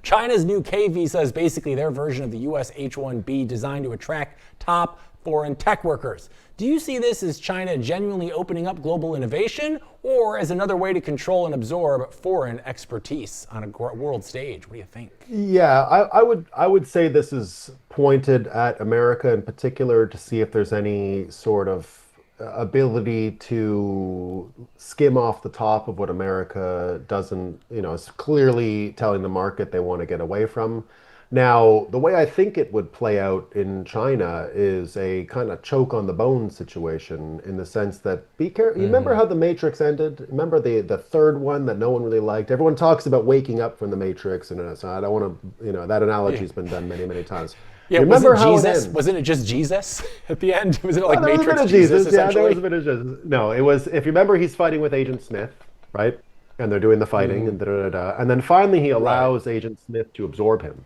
China's new K visa is basically their version of the US H-1B, designed to attract top foreign tech workers. Do you see this as China genuinely opening up global innovation, or as another way to control and absorb foreign expertise on a world stage? What do you think? Yeah, I would say this is pointed at America in particular to see if there's any sort of ability to skim off the top of what America doesn't, is clearly telling the market they want to get away from. Now, the way I think it would play out in China is a kind of choke on the bone situation, in the sense that, be careful. You remember how the Matrix ended? Remember the third one that no one really liked? Everyone talks about waking up from the Matrix, and so I don't want to, that analogy's been done many, many times. Yeah, you remember wasn't how Jesus? It ends? Wasn't it just Jesus at the end? Was it like There was a Matrix bit of Jesus? Yeah, essentially? there was a bit of Jesus. No, it was, if you remember, he's fighting with Agent Smith, right? And they're doing the fighting, and da-da-da-da. And then finally he allows Agent Smith to absorb him.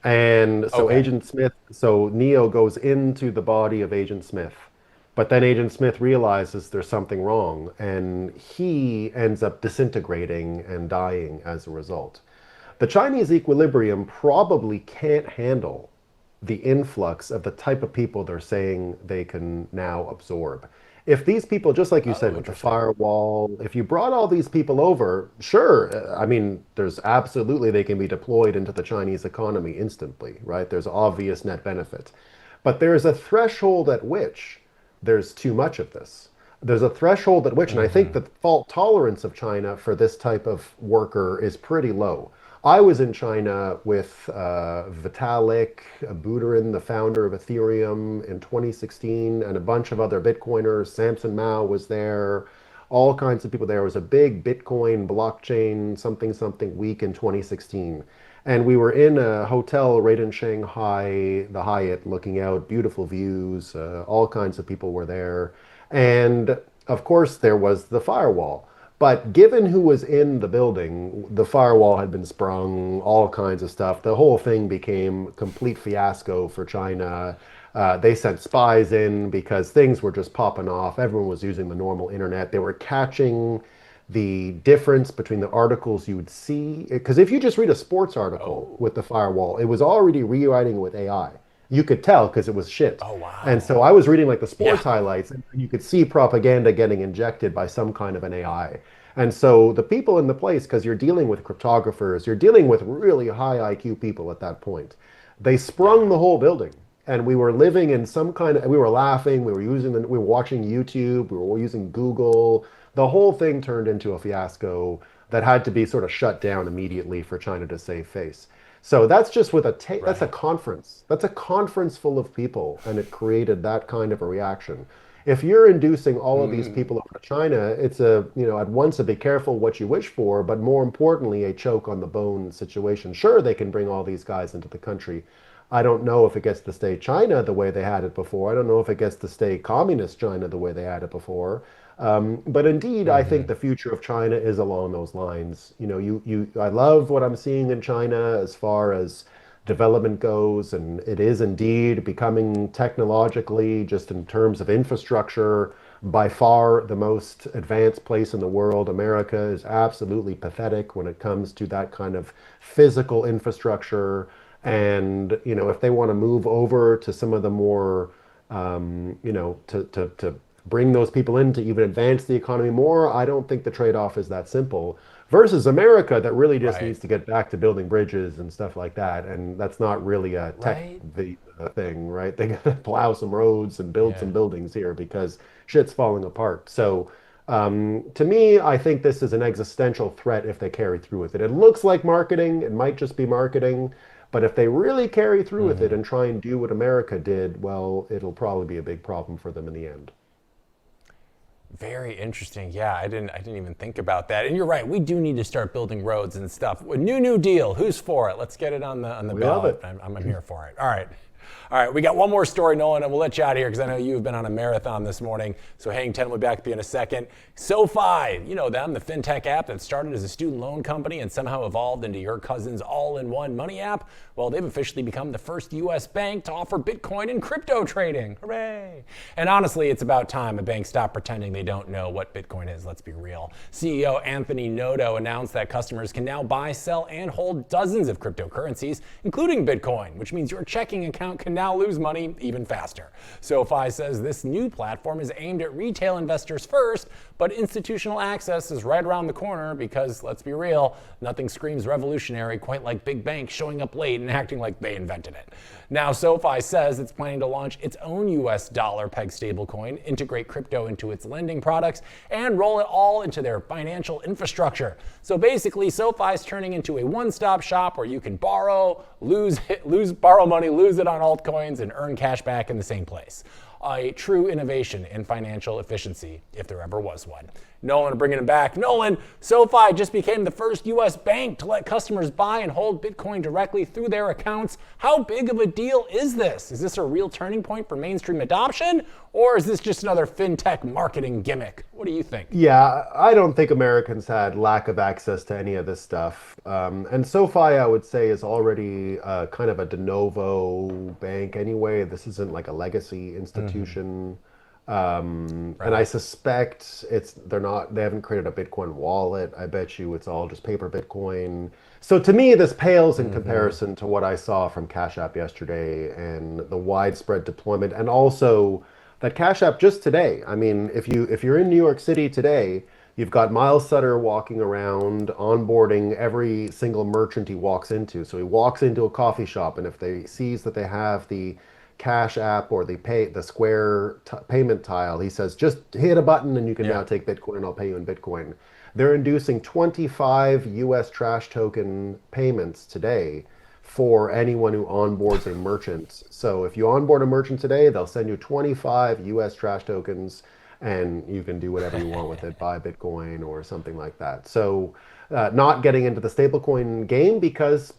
And so Agent Smith, so Neo goes into the body of Agent Smith, but then Agent Smith realizes there's something wrong, and he ends up disintegrating and dying as a result. The Chinese equilibrium probably can't handle the influx of the type of people they're saying they can now absorb. If these people, just like you said, with the firewall, if you brought all these people over, sure, I mean, there's absolutely, they can be deployed into the Chinese economy instantly, right? There's obvious net benefit. But there's a threshold at which there's too much of this. There's a threshold at which, and I think the fault tolerance of China for this type of worker is pretty low. I was in China with Vitalik Buterin, the founder of Ethereum, in 2016, and a bunch of other Bitcoiners. Samson Mao was there, all kinds of people there. It was a big Bitcoin blockchain something week in 2016. And we were in a hotel right in Shanghai, the Hyatt, looking out, beautiful views, all kinds of people were there. And of course, there was the firewall. But given who was in the building, the firewall had been sprung, all kinds of stuff. The whole thing became a complete fiasco for China. They sent spies in because things were just popping off. Everyone was using the normal internet. They were catching the difference between the articles you would see. Because if you just read a sports article with the firewall, it was already rewriting with AI. You could tell because it was shit. Oh, wow. And so I was reading like the sports highlights, and you could see propaganda getting injected by some kind of an AI. And so the people in the place, because you're dealing with cryptographers, you're dealing with really high IQ people at that point. They sprung the whole building, and we were living in some kind of, we were laughing, we were watching YouTube, we were using Google. The whole thing turned into a fiasco that had to be sort of shut down immediately for China to save face. So that's just with that's a conference. That's a conference full of people, and it created that kind of a reaction. if you're inducing all of these people over to China, it's at once a be careful what you wish for, but more importantly, a choke on the bone situation. Sure, they can bring all these guys into the country. I don't know if it gets to stay China the way they had it before. I don't know if it gets to stay communist China the way they had it before. But indeed, I think the future of China is along those lines. I love what I'm seeing in China as far as development goes, and it is indeed becoming technologically, just in terms of infrastructure, by far the most advanced place in the world. America is absolutely pathetic when it comes to that kind of physical infrastructure. And if they want to move over to some of the more, to bring those people in to even advance the economy more, I don't think the trade-off is that simple. Versus America, that really just needs to get back to building bridges and stuff like that, and that's not really a tech thing, right? They got to plow some roads and build some buildings here because shit's falling apart. So, to me, I think this is an existential threat if they carry through with it. It looks like marketing; it might just be marketing. But if they really carry through with it and try and do what America did, well, it'll probably be a big problem for them in the end. Very interesting. Yeah, I didn't even think about that. And you're right. We do need to start building roads and stuff. New Deal. Who's for it? Let's get it on the ballot. I'm here for it. All right. All right, we got one more story, Nolan, and we'll let you out of here because I know you've been on a marathon this morning. So hang 10, we'll be back to you in a second. SoFi, you know them, the FinTech app that started as a student loan company and somehow evolved into your cousin's all-in-one money app. Well, they've officially become the first U.S. bank to offer Bitcoin and crypto trading. Hooray! And honestly, it's about time a bank stopped pretending they don't know what Bitcoin is. Let's be real. CEO Anthony Noto announced that customers can now buy, sell, and hold dozens of cryptocurrencies, including Bitcoin, which means your checking account can now lose money even faster. SoFi says this new platform is aimed at retail investors first, but institutional access is right around the corner because, let's be real, nothing screams revolutionary quite like big banks showing up late and acting like they invented it. Now, SoFi says it's planning to launch its own US dollar peg stablecoin, integrate crypto into its lending products, and roll it all into their financial infrastructure. So basically, SoFi is turning into a one-stop shop where you can borrow money, lose it on altcoins, and earn cash back in the same place. A true innovation in financial efficiency, if there ever was one. Nolan, bringing it back. Nolan, SoFi just became the first U.S. bank to let customers buy and hold Bitcoin directly through their accounts. How big of a deal is this? Is this a real turning point for mainstream adoption? Or is this just another FinTech marketing gimmick? What do you think? Yeah, I don't think Americans had lack of access to any of this stuff. And SoFi, I would say, is already kind of a de novo bank anyway. This isn't like a legacy institution. And I suspect they haven't created a Bitcoin wallet. I bet you it's all just paper Bitcoin. So to me, this pales in comparison to what I saw from Cash App yesterday and the widespread deployment, and also that Cash App just today. I mean, if you're in New York City today, you've got Miles Sutter walking around, onboarding every single merchant he walks into. So he walks into a coffee shop, and if they sees that they have the Cash App or the Square payment tile, he says, just hit a button and you can now take Bitcoin and I'll pay you in Bitcoin. They're inducing 25 US trash token payments today for anyone who onboards a merchant. So if you onboard a merchant today, they'll send you 25 US trash tokens and you can do whatever you want with it, buy Bitcoin or something like that. So not getting into the stablecoin game because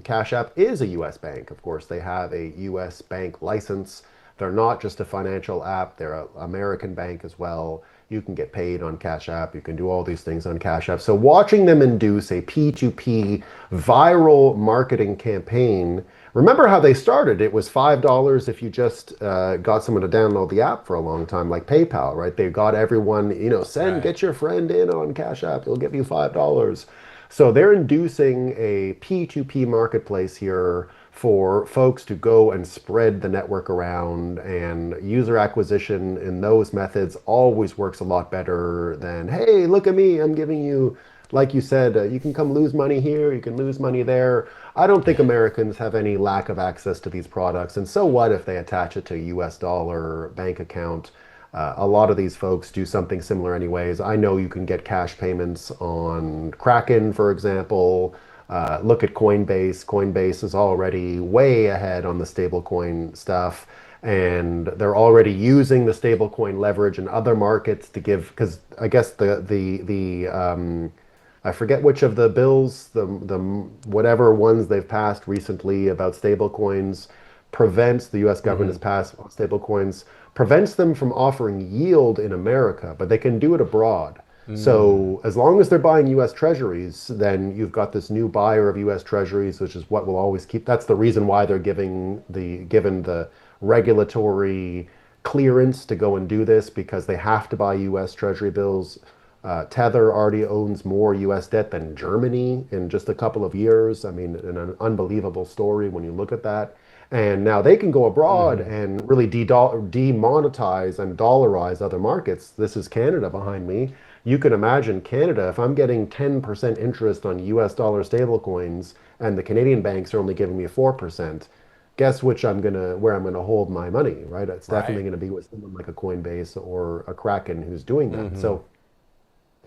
Cash App is a US bank. Of course, they have a US bank license. They're not just a financial app, they're an American bank as well. You can get paid on Cash App. You can do all these things on Cash App. So watching them induce a P2P viral marketing campaign, remember how they started? It was $5 if you just got someone to download the app for a long time, like PayPal, right? They got everyone, get your friend in on Cash App. It'll give you $5. So they're inducing a P2P marketplace here for folks to go and spread the network around, and user acquisition in those methods always works a lot better than, hey, look at me, I'm giving you, like you said, you can come lose money here, you can lose money there. I don't think Americans have any lack of access to these products, and so what if they attach it to a US dollar bank account? A lot of these folks do something similar anyways. I know you can get cash payments on Kraken, for example. Look at Coinbase. Coinbase is already way ahead on the stablecoin stuff, and they're already using the stablecoin leverage in other markets to give. Because I guess I forget which of the bills, the whatever ones they've passed recently about stablecoins prevents the U.S. government has passed on stablecoins prevents them from offering yield in America, but they can do it abroad. So as long as they're buying U.S. Treasuries, then you've got this new buyer of U.S. Treasuries, which is what will always keep. That's the reason why they're given the regulatory clearance to go and do this, because they have to buy U.S. Treasury bills. Tether already owns more U.S. debt than Germany in just a couple of years. I mean, an unbelievable story when you look at that. And now they can go abroad and really demonetize and dollarize other markets. This is Canada behind me. You can imagine Canada, if I'm getting 10% interest on US dollar stablecoins and the Canadian banks are only giving me 4%, guess where I'm gonna hold my money, right? It's definitely gonna be with someone like a Coinbase or a Kraken who's doing that. So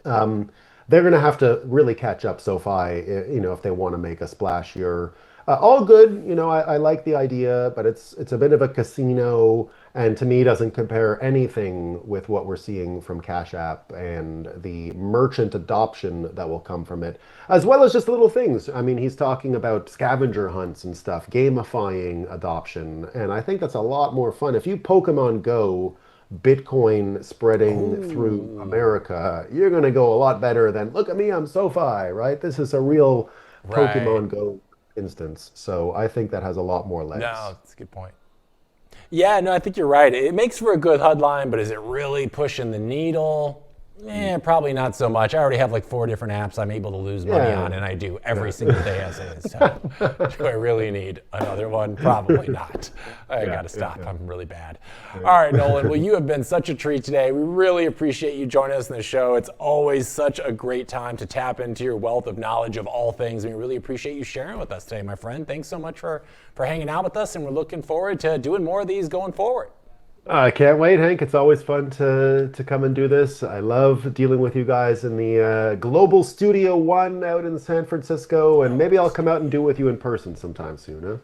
they're going to have to really catch up SoFi, if they want to make a splash here. All good, I like the idea, but it's a bit of a casino, and to me doesn't compare anything with what we're seeing from Cash App and the merchant adoption that will come from it, as well as just little things. I mean, he's talking about scavenger hunts and stuff, gamifying adoption, and I think that's a lot more fun. If you Pokemon Go Bitcoin spreading through America, you're going to go a lot better than, look at me, I'm SoFi, right? This is a real Pokemon Go instance. So I think that has a lot more legs. No, that's a good point. Yeah, no, I think you're right. It makes for a good headline, but is it really pushing the needle? Probably not so much. I already have like 4 different apps I'm able to lose money on, and I do every single day as is. So do I really need another one? Probably not. I got to stop. I'm really bad. All right, Nolan. Well, you have been such a treat today. We really appreciate you joining us in the show. It's always such a great time to tap into your wealth of knowledge of all things. We really appreciate you sharing with us today, my friend. Thanks so much for hanging out with us, and we're looking forward to doing more of these going forward. I can't wait, Hank. It's always fun to come and do this. I love dealing with you guys in the Global Studio One out in San Francisco, and maybe I'll come out and do it with you in person sometime soon, huh?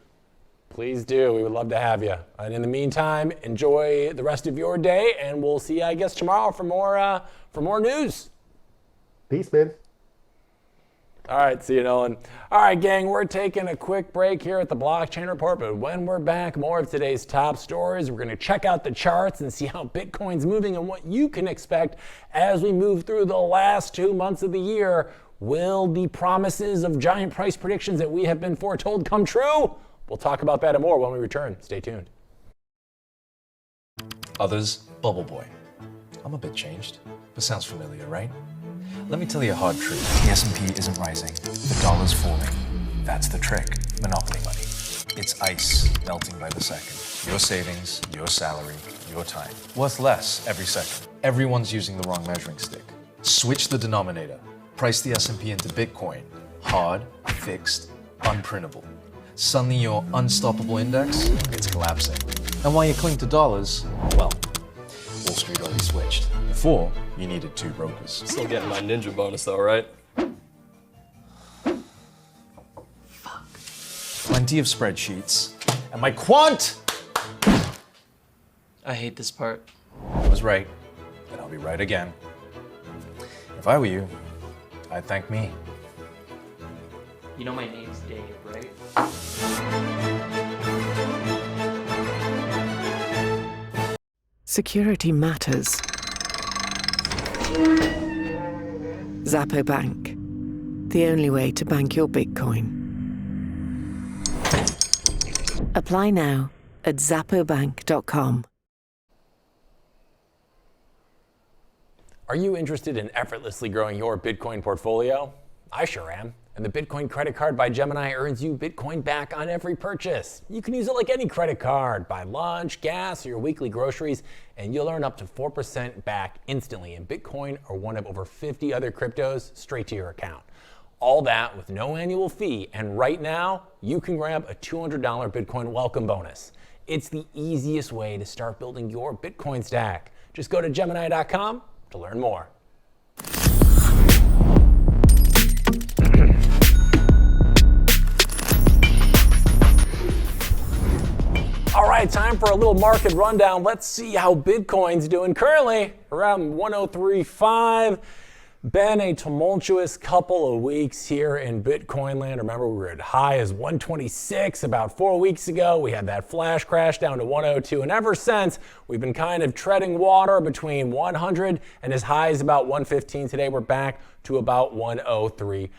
Please do. We would love to have you. And in the meantime, enjoy the rest of your day, and we'll see you, I guess, tomorrow for more news. Peace, man. All right, see you, Nolan. All right, gang, we're taking a quick break here at the Blockchain Report, but when we're back, more of today's top stories. We're going to check out the charts and see how Bitcoin's moving and what you can expect as we move through the last 2 months of the year. Will the promises of giant price predictions that we have been foretold come true? We'll talk about that and more when we return. Stay tuned. Others, Bubble Boy. I'm a bit changed, but sounds familiar, right? Let me tell you a hard truth. The S&P isn't rising. The dollar's falling. That's the trick. Monopoly money. It's ice melting by the second. Your savings, your salary, your time. Worth less every second. Everyone's using the wrong measuring stick. Switch the denominator. Price the S&P into Bitcoin. Hard, fixed, unprintable. Suddenly your unstoppable index, it's collapsing. And while you cling to dollars, well, Wall Street already switched. Before, you needed 2 brokers. Still getting my ninja bonus though, right? Fuck. Plenty of spreadsheets. And my quant! I hate this part. I was right, and I'll be right again. If I were you, I'd thank me. You know my name's Dave, right? Security matters. Zappo Bank, the only way to bank your Bitcoin. Apply now at zappobank.com. Are you interested in effortlessly growing your Bitcoin portfolio? I sure am. And the Bitcoin credit card by Gemini earns you Bitcoin back on every purchase. You can use it like any credit card, buy lunch, gas, or your weekly groceries, and you'll earn up to 4% back instantly in Bitcoin or one of over 50 other cryptos straight to your account. All that with no annual fee, and right now, you can grab a $200 Bitcoin welcome bonus. It's the easiest way to start building your Bitcoin stack. Just go to Gemini.com to learn more. right, time for a little market rundown. Let's see how Bitcoin's doing. Currently around 103.5. Been a tumultuous couple of weeks here in Bitcoin land. Remember, we were at high as 126 about 4 weeks ago. We had that flash crash down to 102, and ever since, we've been kind of treading water between 100 and as high as about 115. Today, we're back to about 103.5.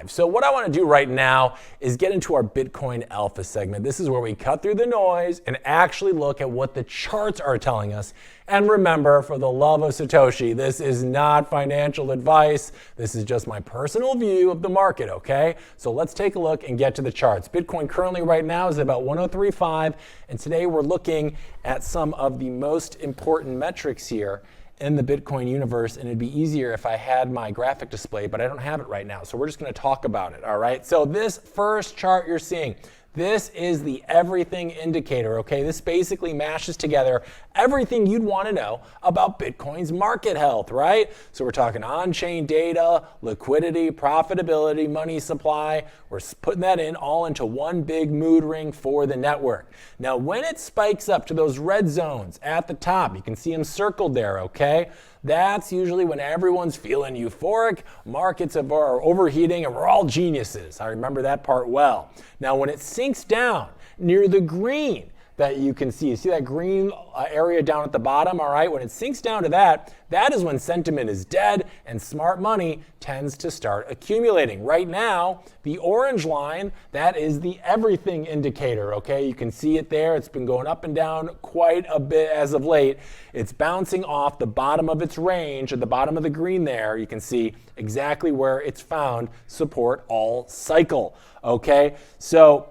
So what I want to do right now is get into our Bitcoin Alpha segment. This is where we cut through the noise and actually look at what the charts are telling us. And remember, for the love of Satoshi, this is not financial advice. This is just my personal view of the market, okay? So let's take a look and get to the charts. Bitcoin currently right now is about 103.5, and today we're looking at some of the most important metrics here in the Bitcoin universe, and it'd be easier if I had my graphic display, but I don't have it right now, so we're just going to talk about it, all right? So this first chart you're seeing, this is the everything indicator, okay? This basically mashes together everything you'd want to know about Bitcoin's market health, right? So we're talking on-chain data, liquidity, profitability, money supply. We're putting that in all into one big mood ring for the network. Now, when it spikes up to those red zones at the top, you can see them circled there, okay? That's usually when everyone's feeling euphoric, markets are overheating, and we're all geniuses. I remember that part well. Now, when it sinks down near the green that you can see that green area down at the bottom, all right? When it sinks down to that, that is when sentiment is dead and smart money tends to start accumulating. Right now, the orange line, that is the everything indicator, okay? You can see it there. It's been going up and down quite a bit as of late. It's bouncing off the bottom of its range, at the bottom of the green there. You can see exactly where it's found support all cycle, okay? So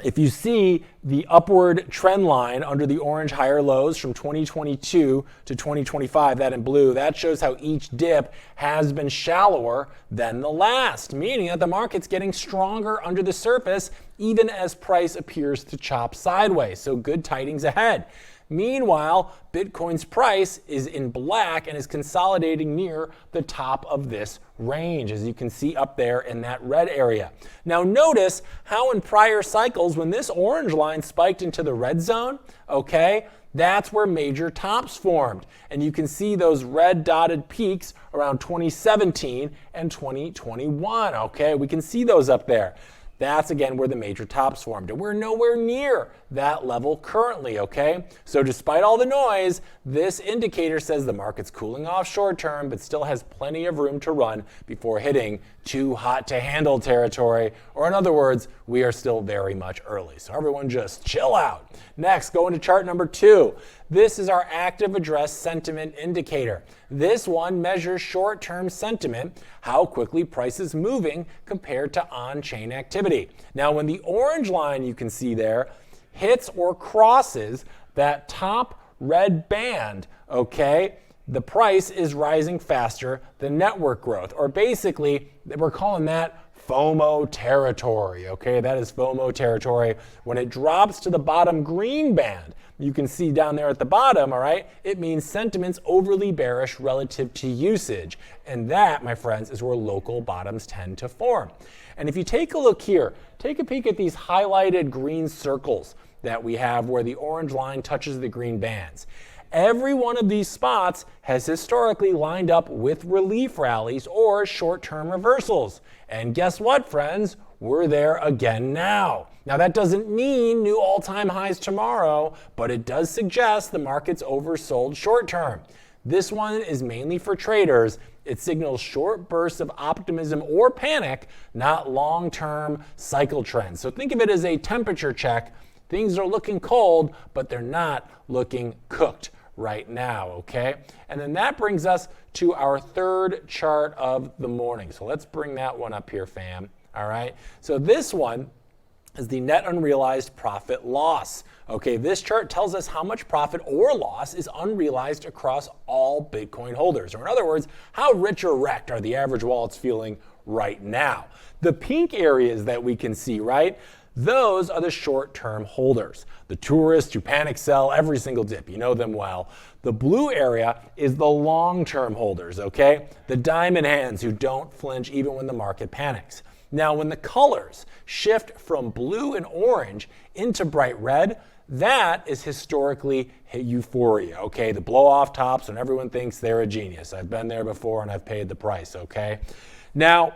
if you see the upward trend line under the orange higher lows from 2022 to 2025, that in blue, that shows how each dip has been shallower than the last, meaning that the market's getting stronger under the surface even as price appears to chop sideways. So good tidings ahead. Meanwhile, Bitcoin's price is in black and is consolidating near the top of this range, as you can see up there in that red area. Now notice how in prior cycles, when this orange line spiked into the red zone, okay, that's where major tops formed. And you can see those red dotted peaks around 2017 and 2021, okay? We can see those up there. That's, again, where the major tops formed. And we're nowhere near that level currently, okay? So despite all the noise, this indicator says the market's cooling off short term, but still has plenty of room to run before hitting too hot to handle territory. Or in other words, we are still very much early. So everyone just chill out. Next, go into chart number 2. This is our active address sentiment indicator. This one measures short-term sentiment, how quickly price is moving compared to on-chain activity. Now, when the orange line you can see there hits or crosses that top red band, okay, the price is rising faster than network growth, or basically, we're calling that FOMO territory, okay? That is FOMO territory. When it drops to the bottom green band, you can see down there at the bottom, all right, it means sentiment's overly bearish relative to usage. And that, my friends, is where local bottoms tend to form. And if you take a look here, take a peek at these highlighted green circles that we have where the orange line touches the green bands. Every one of these spots has historically lined up with relief rallies or short-term reversals. And guess what, friends? We're there again now. Now, that doesn't mean new all-time highs tomorrow, but it does suggest the market's oversold short-term. This one is mainly for traders. It signals short bursts of optimism or panic, not long-term cycle trends. So think of it as a temperature check. Things are looking cold, but they're not looking cooked right now, okay? And then that brings us to our third chart of the morning. So let's bring that one up here, fam, all right? So this one is the net unrealized profit loss. Okay, this chart tells us how much profit or loss is unrealized across all Bitcoin holders. Or in other words, how rich or wrecked are the average wallets feeling right now? The pink areas that we can see, right? Those are the short-term holders, the tourists who panic sell every single dip. You know them well. The blue area is the long-term holders, okay? The diamond hands who don't flinch even when the market panics. Now, when the colors shift from blue and orange into bright red, That is historically euphoria, okay? The blow-off tops when everyone thinks they're a genius. I've been there before and I've paid the price, okay? Now,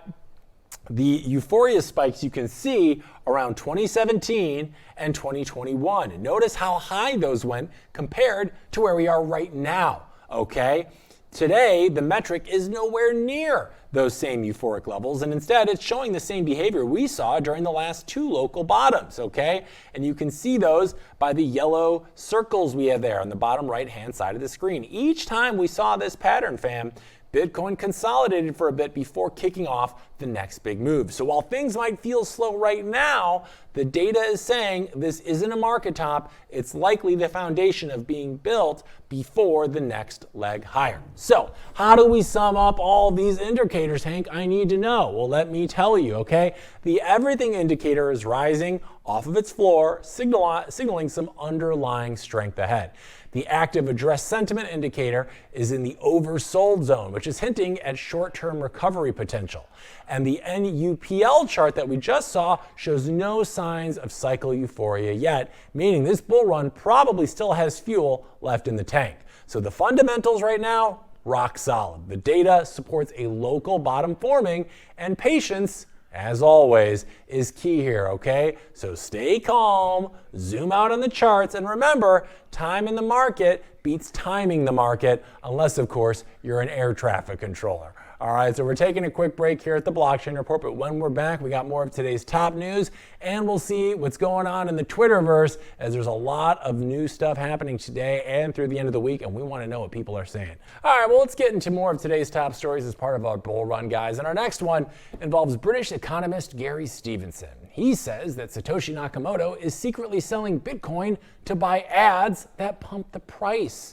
the euphoria spikes you can see around 2017 and 2021. And notice how high those went compared to where we are right now, okay? Today, the metric is nowhere near those same euphoric levels, and instead it's showing the same behavior we saw during the last two local bottoms, okay? And you can see those by the yellow circles we have there on the bottom right-hand side of the screen. Each time we saw this pattern, fam, Bitcoin consolidated for a bit before kicking off the next big move. So while things might feel slow right now, the data is saying this isn't a market top. It's likely the foundation of being built before the next leg higher. So how do we sum up all these indicators, Hank? I need to know. Well, let me tell you, okay? The everything indicator is rising off of its floor, signaling some underlying strength ahead. The active address sentiment indicator is in the oversold zone, which is hinting at short-term recovery potential. And the NUPL chart that we just saw shows no signs of cycle euphoria yet, meaning this bull run probably still has fuel left in the tank. So the fundamentals right now, rock solid. The data supports a local bottom forming, and patience, as always, is key here, okay? So stay calm, zoom out on the charts, and remember, time in the market beats timing the market, unless, of course, you're an air traffic controller. All right, so we're taking a quick break here at the Blockchain Report, but when we're back, we got more of today's top news, and we'll see what's going on in the Twitterverse, as there's a lot of new stuff happening today and through the end of the week, and we want to know what people are saying. All right, well, let's get into more of today's top stories as part of our bull run, guys. And our next one involves British economist Gary Stevenson. He says that Satoshi Nakamoto is secretly selling Bitcoin to buy ads that pump the price.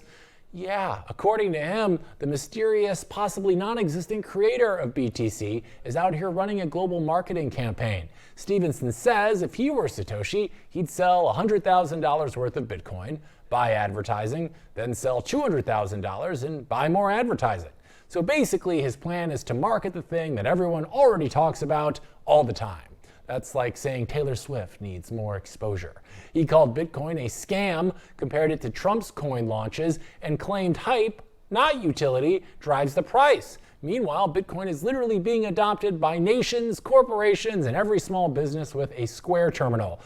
Yeah, according to him, the mysterious, possibly non-existent creator of BTC is out here running a global marketing campaign. Stevenson says if he were Satoshi, he'd sell $100,000 worth of Bitcoin, buy advertising, then sell $200,000 and buy more advertising. So basically, his plan is to market the thing that everyone already talks about all the time. That's like saying Taylor Swift needs more exposure. He called Bitcoin a scam, compared it to Trump's coin launches, and claimed hype, not utility, drives the price. Meanwhile, Bitcoin is literally being adopted by nations, corporations, and every small business with a Square terminal.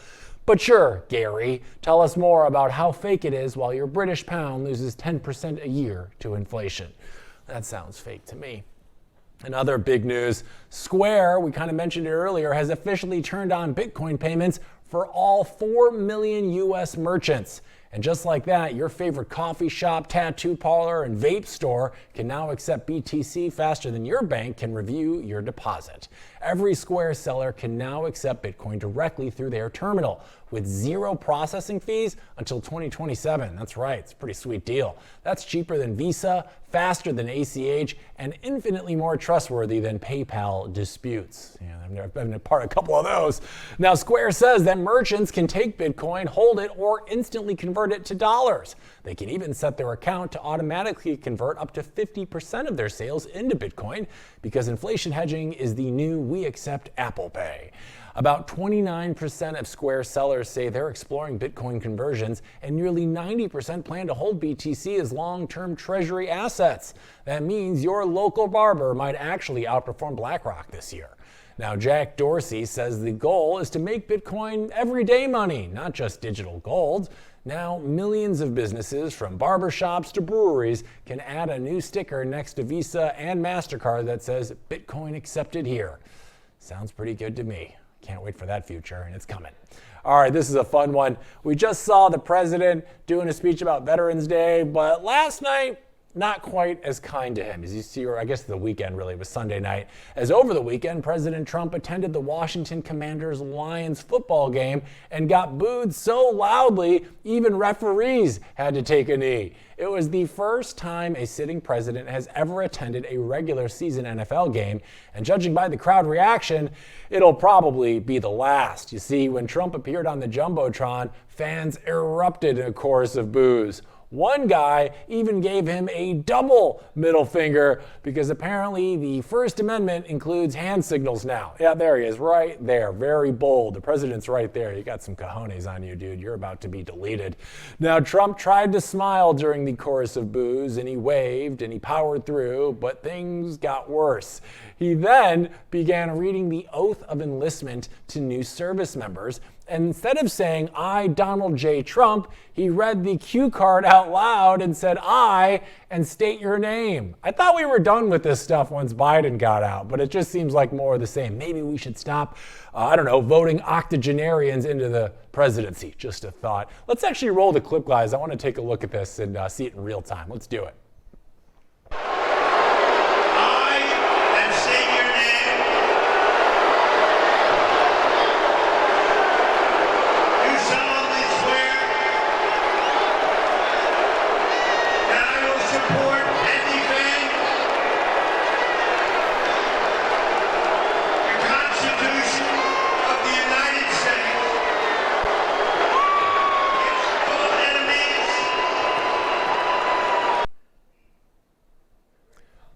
But sure, Gary, tell us more about how fake it is while your British pound loses 10% a year to inflation. That sounds fake to me. In other big news, Square, we kind of mentioned it earlier, has officially turned on Bitcoin payments for all 4 million US merchants. And just like that, your favorite coffee shop, tattoo parlor, and vape store can now accept BTC faster than your bank can review your deposit. Every Square seller can now accept Bitcoin directly through their terminal with zero processing fees until 2027. That's right, it's a pretty sweet deal. That's cheaper than Visa, faster than ACH, and infinitely more trustworthy than PayPal disputes. Yeah, I've been a part of a couple of those. Now, Square says that merchants can take Bitcoin, hold it, or instantly convert it to dollars. They can even set their account to automatically convert up to 50% of their sales into Bitcoin, because inflation hedging is the new we accept Apple Pay. About 29% of Square sellers say they're exploring Bitcoin conversions, and nearly 90% plan to hold BTC as long-term treasury assets. That means your local barber might actually outperform BlackRock this year. Now, Jack Dorsey says the goal is to make Bitcoin everyday money, not just digital gold. Now, millions of businesses, from barbershops to breweries, can add a new sticker next to Visa and MasterCard that says Bitcoin accepted here. Sounds pretty good to me. Can't wait for that future, and it's coming. All right, this is a fun one. We just saw the president doing a speech about Veterans Day, but last night, not quite as kind to him. As you see, or I guess the weekend really was Sunday night, as over the weekend, President Trump attended the Washington Commanders-Lions football game and got booed so loudly, even referees had to take a knee. It was the first time a sitting president has ever attended a regular season NFL game, and judging by the crowd reaction, it'll probably be the last. You see, when Trump appeared on the Jumbotron, fans erupted in a chorus of boos. One guy even gave him a double middle finger because apparently the First Amendment includes hand signals now. Yeah, there he is, right there, very bold. The president's right there. You got some cojones on you, dude. You're about to be deleted. Now, Trump tried to smile during the chorus of boos, and he waved, and he powered through, but things got worse. He then began reading the oath of enlistment to new service members. And instead of saying, "I, Donald J. Trump," he read the cue card out loud and said, "I," and state your name. I thought we were done with this stuff once Biden got out, but it just seems like more of the same. Maybe we should stop, voting octogenarians into the presidency. Just a thought. Let's actually roll the clip, guys. I want to take a look at this and see it in real time. Let's do it.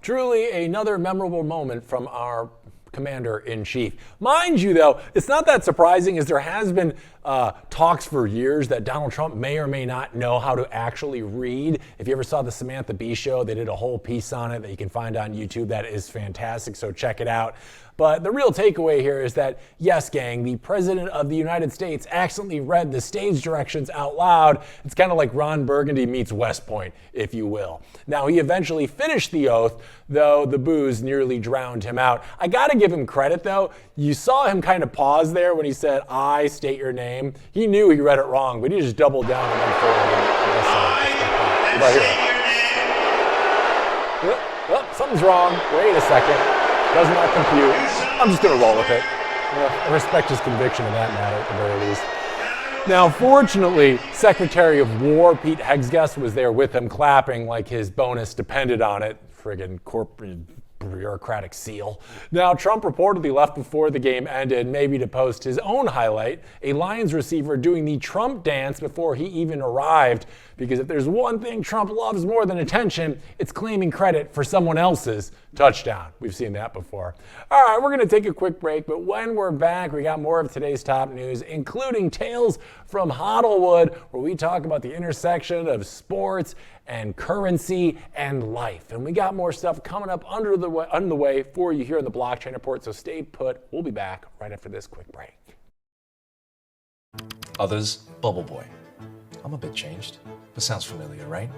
Truly another memorable moment from our commander-in-chief. Mind you, though, it's not that surprising as there has been talks for years that Donald Trump may or may not know how to actually read. If you ever saw the Samantha Bee show, they did a whole piece on it that you can find on YouTube. That is fantastic, so check it out. But the real takeaway here is that, yes, gang, the President of the United States accidentally read the stage directions out loud. It's kind of like Ron Burgundy meets West Point, if you will. Now, he eventually finished the oath, though the booze nearly drowned him out. I gotta give him credit, though. You saw him kind of pause there when he said, "I state your name." He knew he read it wrong, but he just doubled down and went forward. Right here. Oh, something's wrong. Wait a second. Does not compute. I'm just going to roll with it. I respect his conviction in that matter, at the very least. Now, fortunately, Secretary of War Pete Hegseth was there with him, clapping like his bonus depended on it. Friggin' corporate bureaucratic seal. Now, Trump reportedly left before the game ended, maybe to post his own highlight, a Lions receiver doing the Trump dance before he even arrived. Because if there's one thing Trump loves more than attention, it's claiming credit for someone else's touchdown. We've seen that before. All right, we're going to take a quick break, but when we're back, we got more of today's top news, including Tales from Hoddlewood, where we talk about the intersection of sports and currency and life. And we got more stuff coming up on the way for you here in the Blockchain Report, so stay put. We'll be back right after this quick break. Others, Bubble Boy. I'm a bit changed, but sounds familiar, right?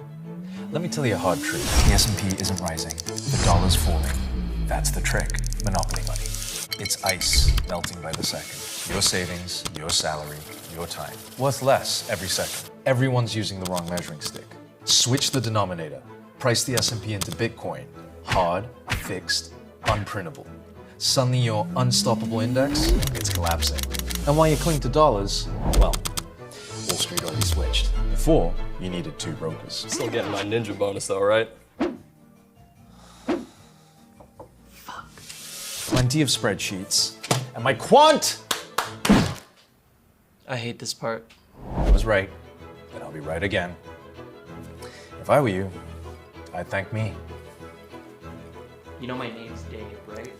Let me tell you a hard truth. The S&P isn't rising, the dollar's falling. That's the trick, monopoly money. It's ice melting by the second. Your savings, your salary, your time. Worth less every second. Everyone's using the wrong measuring stick. Switch the denominator. Price the S&P into Bitcoin. Hard, fixed, unprintable. Suddenly your unstoppable index, it's collapsing. And while you cling to dollars, well, Wall Street already switched. Before, you needed 2 brokers. Still getting my ninja bonus though, right? Fuck. Plenty of spreadsheets. And my quant! I hate this part. I was right, and I'll be right again. If I were you, I'd thank me. You know my name's Dave, right?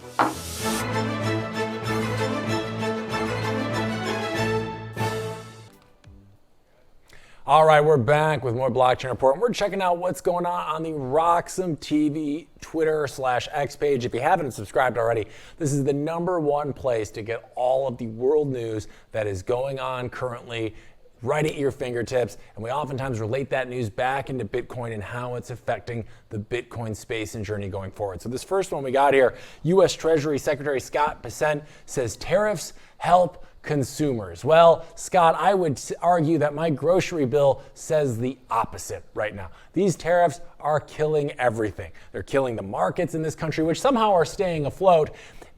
All right, we're back with more Blockchain Report, and we're checking out what's going on the RoxomTV Twitter/X page. If you haven't subscribed already, this is the #1 place to get all of the world news that is going on currently right at your fingertips. And we oftentimes relate that news back into Bitcoin and how it's affecting the Bitcoin space and journey going forward. So this first one we got here, U.S. Treasury Secretary Scott Bessent says tariffs help consumers. Well, Scott, I would argue that my grocery bill says the opposite right now. These tariffs are killing everything. They're killing the markets in this country, which somehow are staying afloat.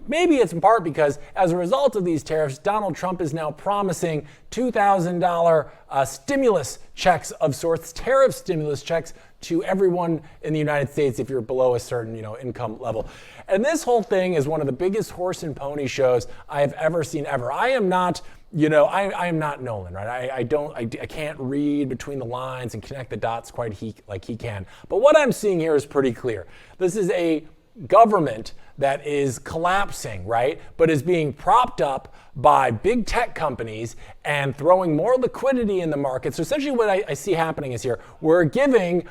Maybe it's in part because as a result of these tariffs, Donald Trump is now promising $2,000 stimulus checks of sorts, tariff stimulus checks to everyone in the United States if you're below a certain income level. And this whole thing is one of the biggest horse and pony shows I have ever seen ever. I am not I am not Nolan, right? I can't read between the lines and connect the dots quite like he can. But what I'm seeing here is pretty clear. This is a government that is collapsing, right? But is being propped up by big tech companies and throwing more liquidity in the market. So essentially what I see happening is here, we're giving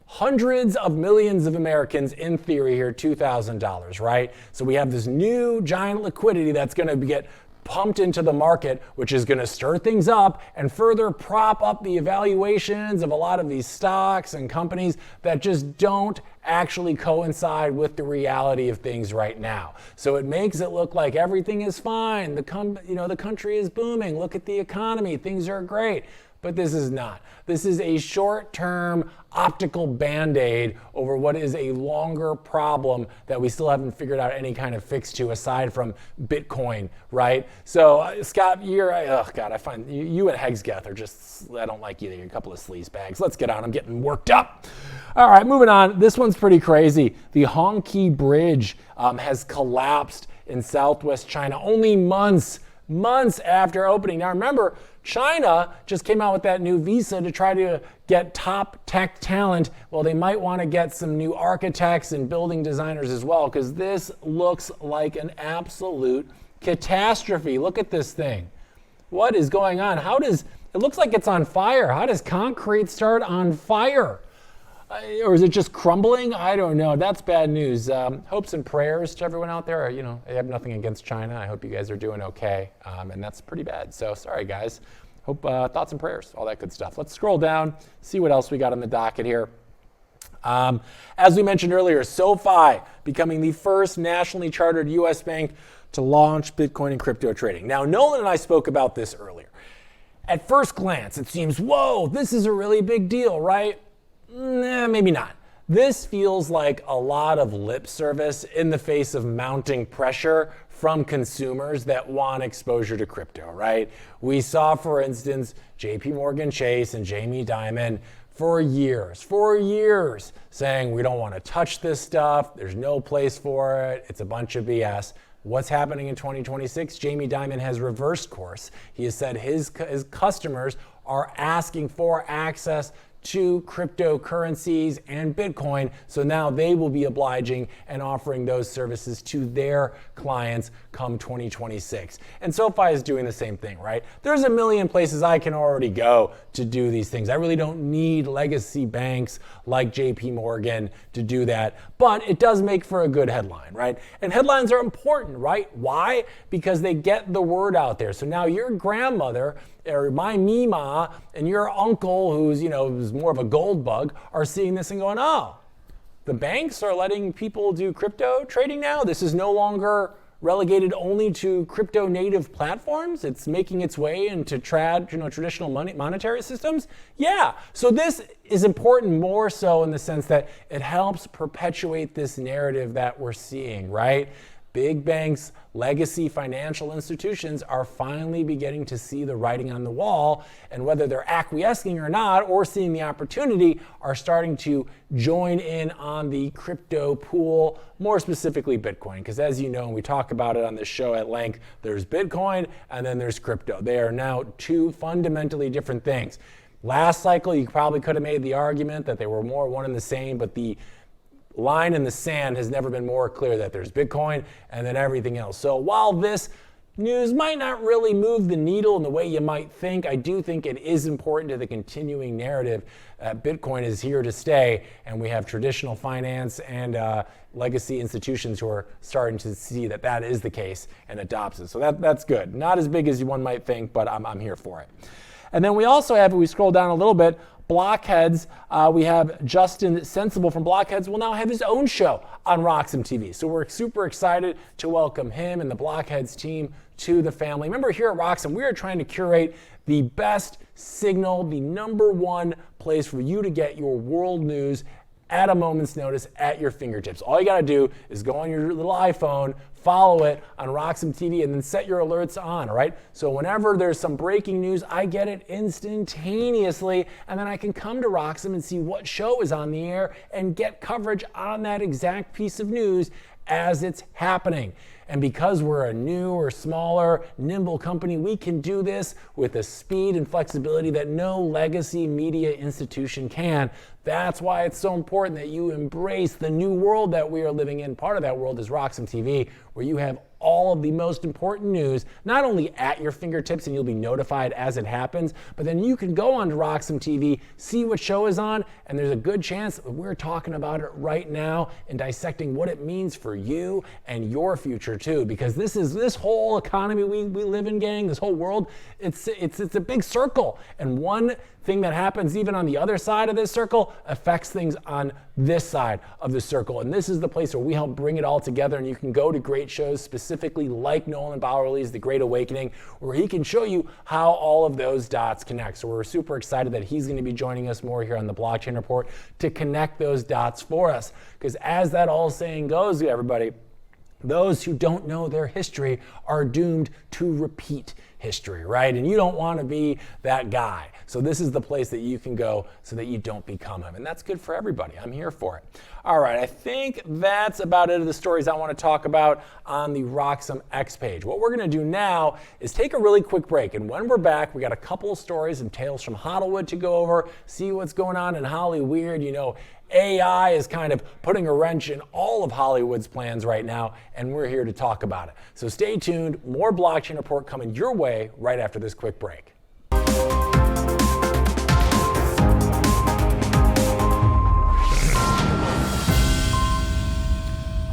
hundreds of millions of Americans, in theory here, $2,000, right? So we have this new giant liquidity that's going to get pumped into the market, which is going to stir things up and further prop up the evaluations of a lot of these stocks and companies that just don't actually coincide with the reality of things right now. So it makes it look like everything is fine. The country is booming. Look at the economy. Things are great. But this is not. This is a short-term optical band-aid over what is a longer problem that we still haven't figured out any kind of fix to aside from Bitcoin, right? So Scott, I find you and Hegsgeth are just, I don't like you. You're a couple of sleaze bags. Let's get on. I'm getting worked up. All right, moving on. This one's pretty crazy. The Hongqi Bridge has collapsed in Southwest China only months after opening. Now remember, China just came out with that new visa to try to get top tech talent. Well, they might want to get some new architects and building designers as well, because this looks like an absolute catastrophe. Look at this thing. What is going on? It looks like it's on fire. How does concrete start on fire? Or is it just crumbling? I don't know. That's bad news. Hopes and prayers to everyone out there. I have nothing against China. I hope you guys are doing okay. And that's pretty bad. So sorry, guys. Hope thoughts and prayers, all that good stuff. Let's scroll down, see what else we got on the docket here. As we mentioned earlier, SoFi becoming the first nationally chartered U.S. bank to launch Bitcoin and crypto trading. Now, Nolan and I spoke about this earlier. At first glance, it seems, whoa, this is a really big deal, right? Maybe not. This feels like a lot of lip service in the face of mounting pressure from consumers that want exposure to crypto, right? We saw, for instance, JP Morgan Chase and Jamie Dimon for years saying we don't want to touch this stuff. There's no place for it. It's a bunch of BS. What's happening in 2026? Jamie Dimon has reversed course. He has said his customers are asking for access to cryptocurrencies and Bitcoin, so now they will be obliging and offering those services to their clients come 2026. And SoFi is doing the same thing, right? There's a million places I can already go to do these things. I really don't need legacy banks like JP Morgan to do that, but it does make for a good headline, right? And headlines are important, right? Why? Because they get the word out there. So now your grandmother or my Mima and your uncle, who's more of a gold bug, are seeing this and going, oh, the banks are letting people do crypto trading now? This is no longer relegated only to crypto native platforms? It's making its way into traditional monetary systems? Yeah, so this is important more so in the sense that it helps perpetuate this narrative that we're seeing, right? Big banks, legacy financial institutions are finally beginning to see the writing on the wall, and whether they're acquiescing or not, or seeing the opportunity, are starting to join in on the crypto pool, more specifically Bitcoin. Because as you know, and we talk about it on this show at length, there's Bitcoin and then there's crypto. They are now two fundamentally different things. Last cycle, you probably could have made the argument that they were more one and the same, but the line in the sand has never been more clear that there's Bitcoin and then everything else. So while this news might not really move the needle in the way you might think, I do think it is important to the continuing narrative that Bitcoin is here to stay, and we have traditional finance and legacy institutions who are starting to see that that is the case and adopts it. So that's good. Not as big as one might think, but I'm here for it. And then we also have, if we scroll down a little bit, Blockheads. We have Justin Sensible from Blockheads will now have his own show on RoxomTV. So we're super excited to welcome him and the Blockheads team to the family. Remember, here at Roxom, we are trying to curate the best signal, the #1 place for you to get your world news at a moment's notice at your fingertips. All you got to do is go on your little iPhone, follow it on RoxomTV, and then set your alerts on, all right? So whenever there's some breaking news, I get it instantaneously, and then I can come to Roxom and see what show is on the air and get coverage on that exact piece of news as it's happening. And because we're a newer, smaller, nimble company, we can do this with a speed and flexibility that no legacy media institution can. That's why it's so important that you embrace the new world that we are living in. Part of that world is RoxomTV, where you have all of the most important news, not only at your fingertips and you'll be notified as it happens, but then you can go onto RoxomTV, see what show is on, and there's a good chance that we're talking about it right now and dissecting what it means for you and your future too. Because this whole economy we live in, gang, this whole world, it's a big circle. And one thing that happens even on the other side of this circle affects things on this side of the circle. And this is the place where we help bring it all together, and you can go to great shows specifically like Nolan Bowerly's The Great Awakening, where he can show you how all of those dots connect. So we're super excited that he's going to be joining us more here on the Blockchain Report to connect those dots for us. Because as that old saying goes, everybody, those who don't know their history are doomed to repeat history, right? And you don't want to be that guy. So this is the place that you can go so that you don't become him. And that's good for everybody. I'm here for it. All right, I think that's about it of the stories I want to talk about on the Roxom X page. What we're going to do now is take a really quick break. And when we're back, we got a couple of stories and tales from Hollywood to go over, see what's going on in Hollyweird. You know, AI is kind of putting a wrench in all of Hollywood's plans right now, and we're here to talk about it. So stay tuned. More Blockchain Report coming your way right after this quick break.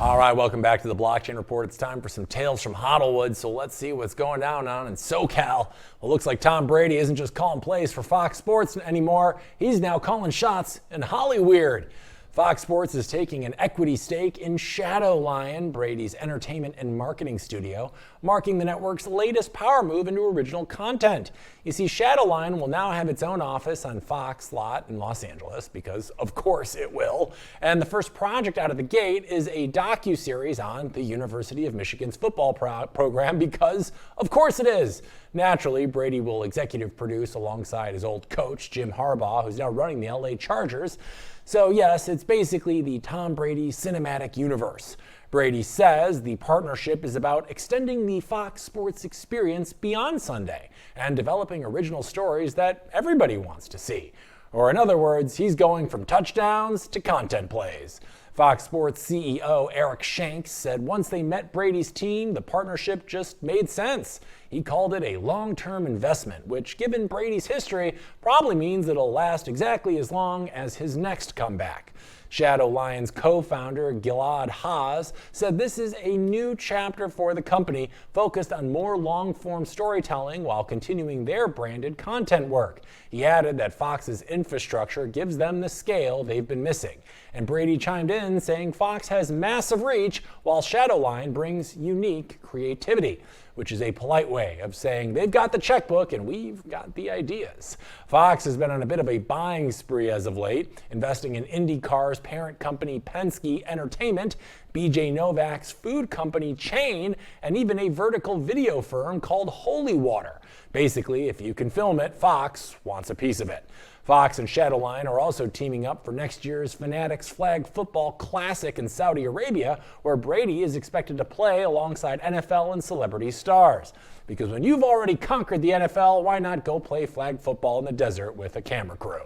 All right, welcome back to the Blockchain Report. It's time for some tales from Hollywood. So let's see what's going down in SoCal. Well, looks like Tom Brady isn't just calling plays for Fox Sports anymore. He's now calling shots in Hollyweird. Fox Sports is taking an equity stake in Shadowlion, Brady's entertainment and marketing studio, marking the network's latest power move into original content. You see, Shadowlion will now have its own office on Fox lot in Los Angeles, because of course it will. And the first project out of the gate is a docuseries on the University of Michigan's football program, because of course it is. Naturally, Brady will executive produce alongside his old coach, Jim Harbaugh, who's now running the LA Chargers. So yes, it's basically the Tom Brady cinematic universe. Brady says the partnership is about extending the Fox Sports experience beyond Sunday and developing original stories that everybody wants to see. Or in other words, he's going from touchdowns to content plays. Fox Sports CEO Eric Shanks said once they met Brady's team, the partnership just made sense. He called it a long-term investment, which, given Brady's history, probably means it'll last exactly as long as his next comeback. Shadowlion's co-founder Gilad Haas said this is a new chapter for the company, focused on more long-form storytelling while continuing their branded content work. He added that Fox's infrastructure gives them the scale they've been missing. And Brady chimed in saying Fox has massive reach while Shadowlion brings unique creativity, which is a polite way of saying they've got the checkbook and we've got the ideas. Fox has been on a bit of a buying spree as of late, investing in IndyCar's parent company Penske Entertainment, BJ Novak's food company Chain, and even a vertical video firm called Holy Water. Basically, if you can film it, Fox wants a piece of it. Fox and Shadowlion are also teaming up for next year's Fanatics Flag Football Classic in Saudi Arabia, where Brady is expected to play alongside NFL and celebrity stars. Because when you've already conquered the NFL, why not go play flag football in the desert with a camera crew?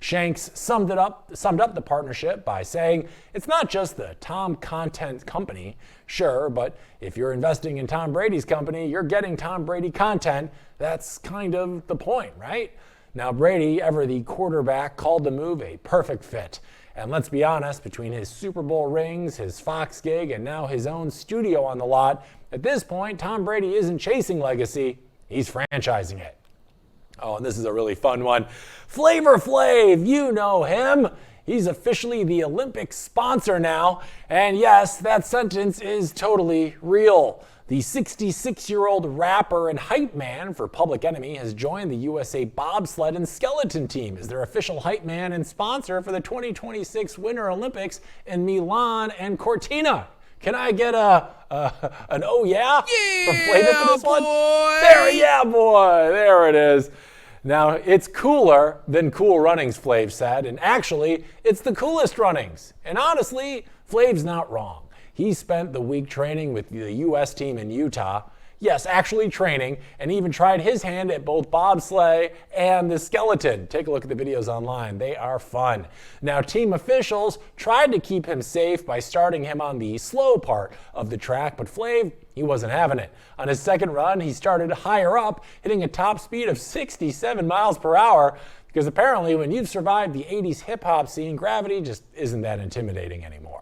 Shanks summed up the partnership by saying, it's not just the Tom content company, sure, but if you're investing in Tom Brady's company, you're getting Tom Brady content. That's kind of the point, right? Now, Brady, ever the quarterback, called the move a perfect fit. And let's be honest, between his Super Bowl rings, his Fox gig, and now his own studio on the lot, at this point, Tom Brady isn't chasing legacy, he's franchising it. Oh, and this is a really fun one. Flavor Flav, you know him. He's officially the Olympic sponsor now. And yes, that sentence is totally real. The 66-year-old rapper and hype man for Public Enemy has joined the USA bobsled and skeleton team as their official hype man and sponsor for the 2026 Winter Olympics in Milan and Cortina. Can I get an oh yeah from Flavor for this one? There it is. Now, it's cooler than Cool Runnings, Flav said, and actually, it's the coolest runnings. And honestly, Flav's not wrong. He spent the week training with the U.S. team in Utah. Yes, actually training, and even tried his hand at both bobsleigh and the skeleton. Take a look at the videos online. They are fun. Now, team officials tried to keep him safe by starting him on the slow part of the track, but Flav, he wasn't having it. On his second run, he started higher up, hitting a top speed of 67 miles per hour, because apparently when you've survived the 80s hip-hop scene, gravity just isn't that intimidating anymore.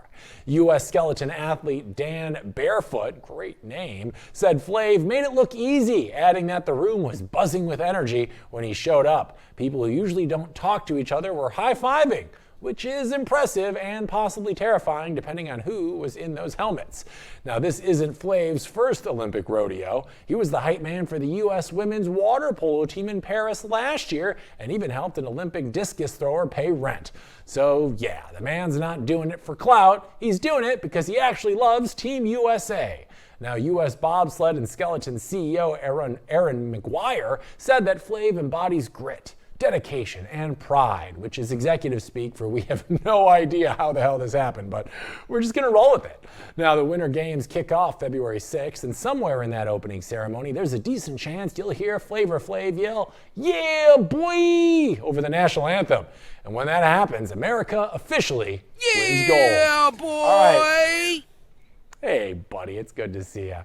U.S. skeleton athlete Dan Barefoot, great name, said Flav made it look easy, adding that the room was buzzing with energy when he showed up. People who usually don't talk to each other were high-fiving, which is impressive and possibly terrifying depending on who was in those helmets. Now, this isn't Flav's first Olympic rodeo. He was the hype man for the U.S. women's water polo team in Paris last year and even helped an Olympic discus thrower pay rent. So yeah, the man's not doing it for clout. He's doing it because he actually loves Team USA. Now, U.S. bobsled and skeleton CEO Aaron McGuire said that Flav embodies grit, dedication, and pride, which is executive speak for we have no idea how the hell this happened, but we're just going to roll with it. Now, the Winter Games kick off February 6th, and somewhere in that opening ceremony, there's a decent chance you'll hear Flavor Flav yell, "Yeah, boy!" over the national anthem. And when that happens, America officially wins gold. Yeah, boy! All right. Hey, buddy, it's good to see you.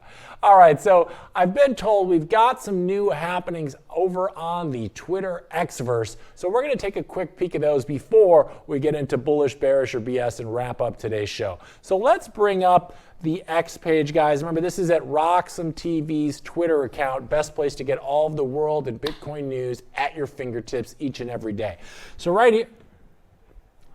All right, so I've been told we've got some new happenings over on the Twitter Xverse, so we're going to take a quick peek at those before we get into bullish, bearish, or BS and wrap up today's show. So let's bring up the X page, guys. Remember, this is at RoxomTV's Twitter account, best place to get all of the world and Bitcoin news at your fingertips each and every day. So right here,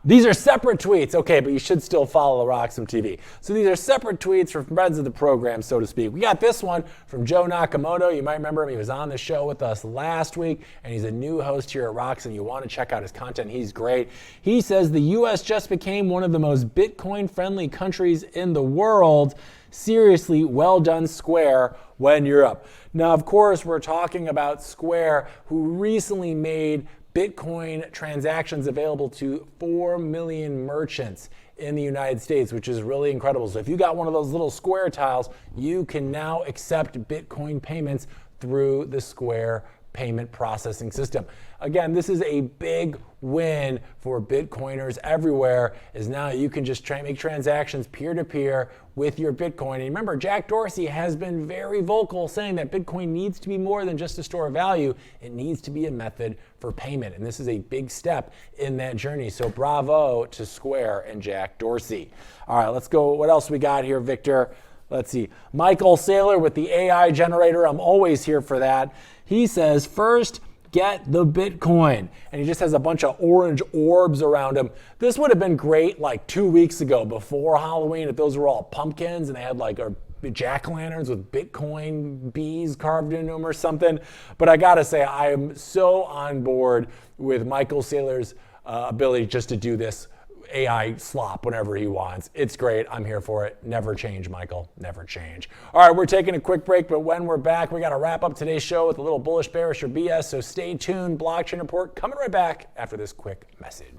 these are separate tweets, okay, but you should still follow RoxomTV. So these are separate tweets from friends of the program, so to speak. We got this one from Joe Nakamoto. You might remember him. He was on the show with us last week, and he's a new host here at Roxom. You want to check out his content. He's great. He says the U.S. just became one of the most Bitcoin-friendly countries in the world. Seriously, well done, Square, when you're up. Now, of course, we're talking about Square, who recently made Bitcoin transactions available to 4 million merchants in the United States, which is really incredible. So if you got one of those little Square tiles, you can now accept Bitcoin payments through the Square payment processing system. Again, this is a big win for Bitcoiners everywhere, is now you can just make transactions peer-to-peer with your Bitcoin. And remember, Jack Dorsey has been very vocal saying that Bitcoin needs to be more than just a store of value. It needs to be a method for payment. And this is a big step in that journey. So bravo to Square and Jack Dorsey. All right, let's go. What else we got here, Victor? Let's see. Michael Saylor with the AI generator. I'm always here for that. He says, first, get the Bitcoin. And he just has a bunch of orange orbs around him. This would have been great like 2 weeks ago before Halloween, if those were all pumpkins and they had like jack-o'-lanterns with Bitcoin bees carved into them or something. But I gotta say, I am so on board with Michael Saylor's ability just to do this AI slop whenever he wants. It's great. I'm here for it. Never change, Michael. Never change. All right, we're taking a quick break, but when we're back, we got to wrap up today's show with a little bullish, bearish, or BS, so stay tuned. Blockchain Report coming right back after this quick message.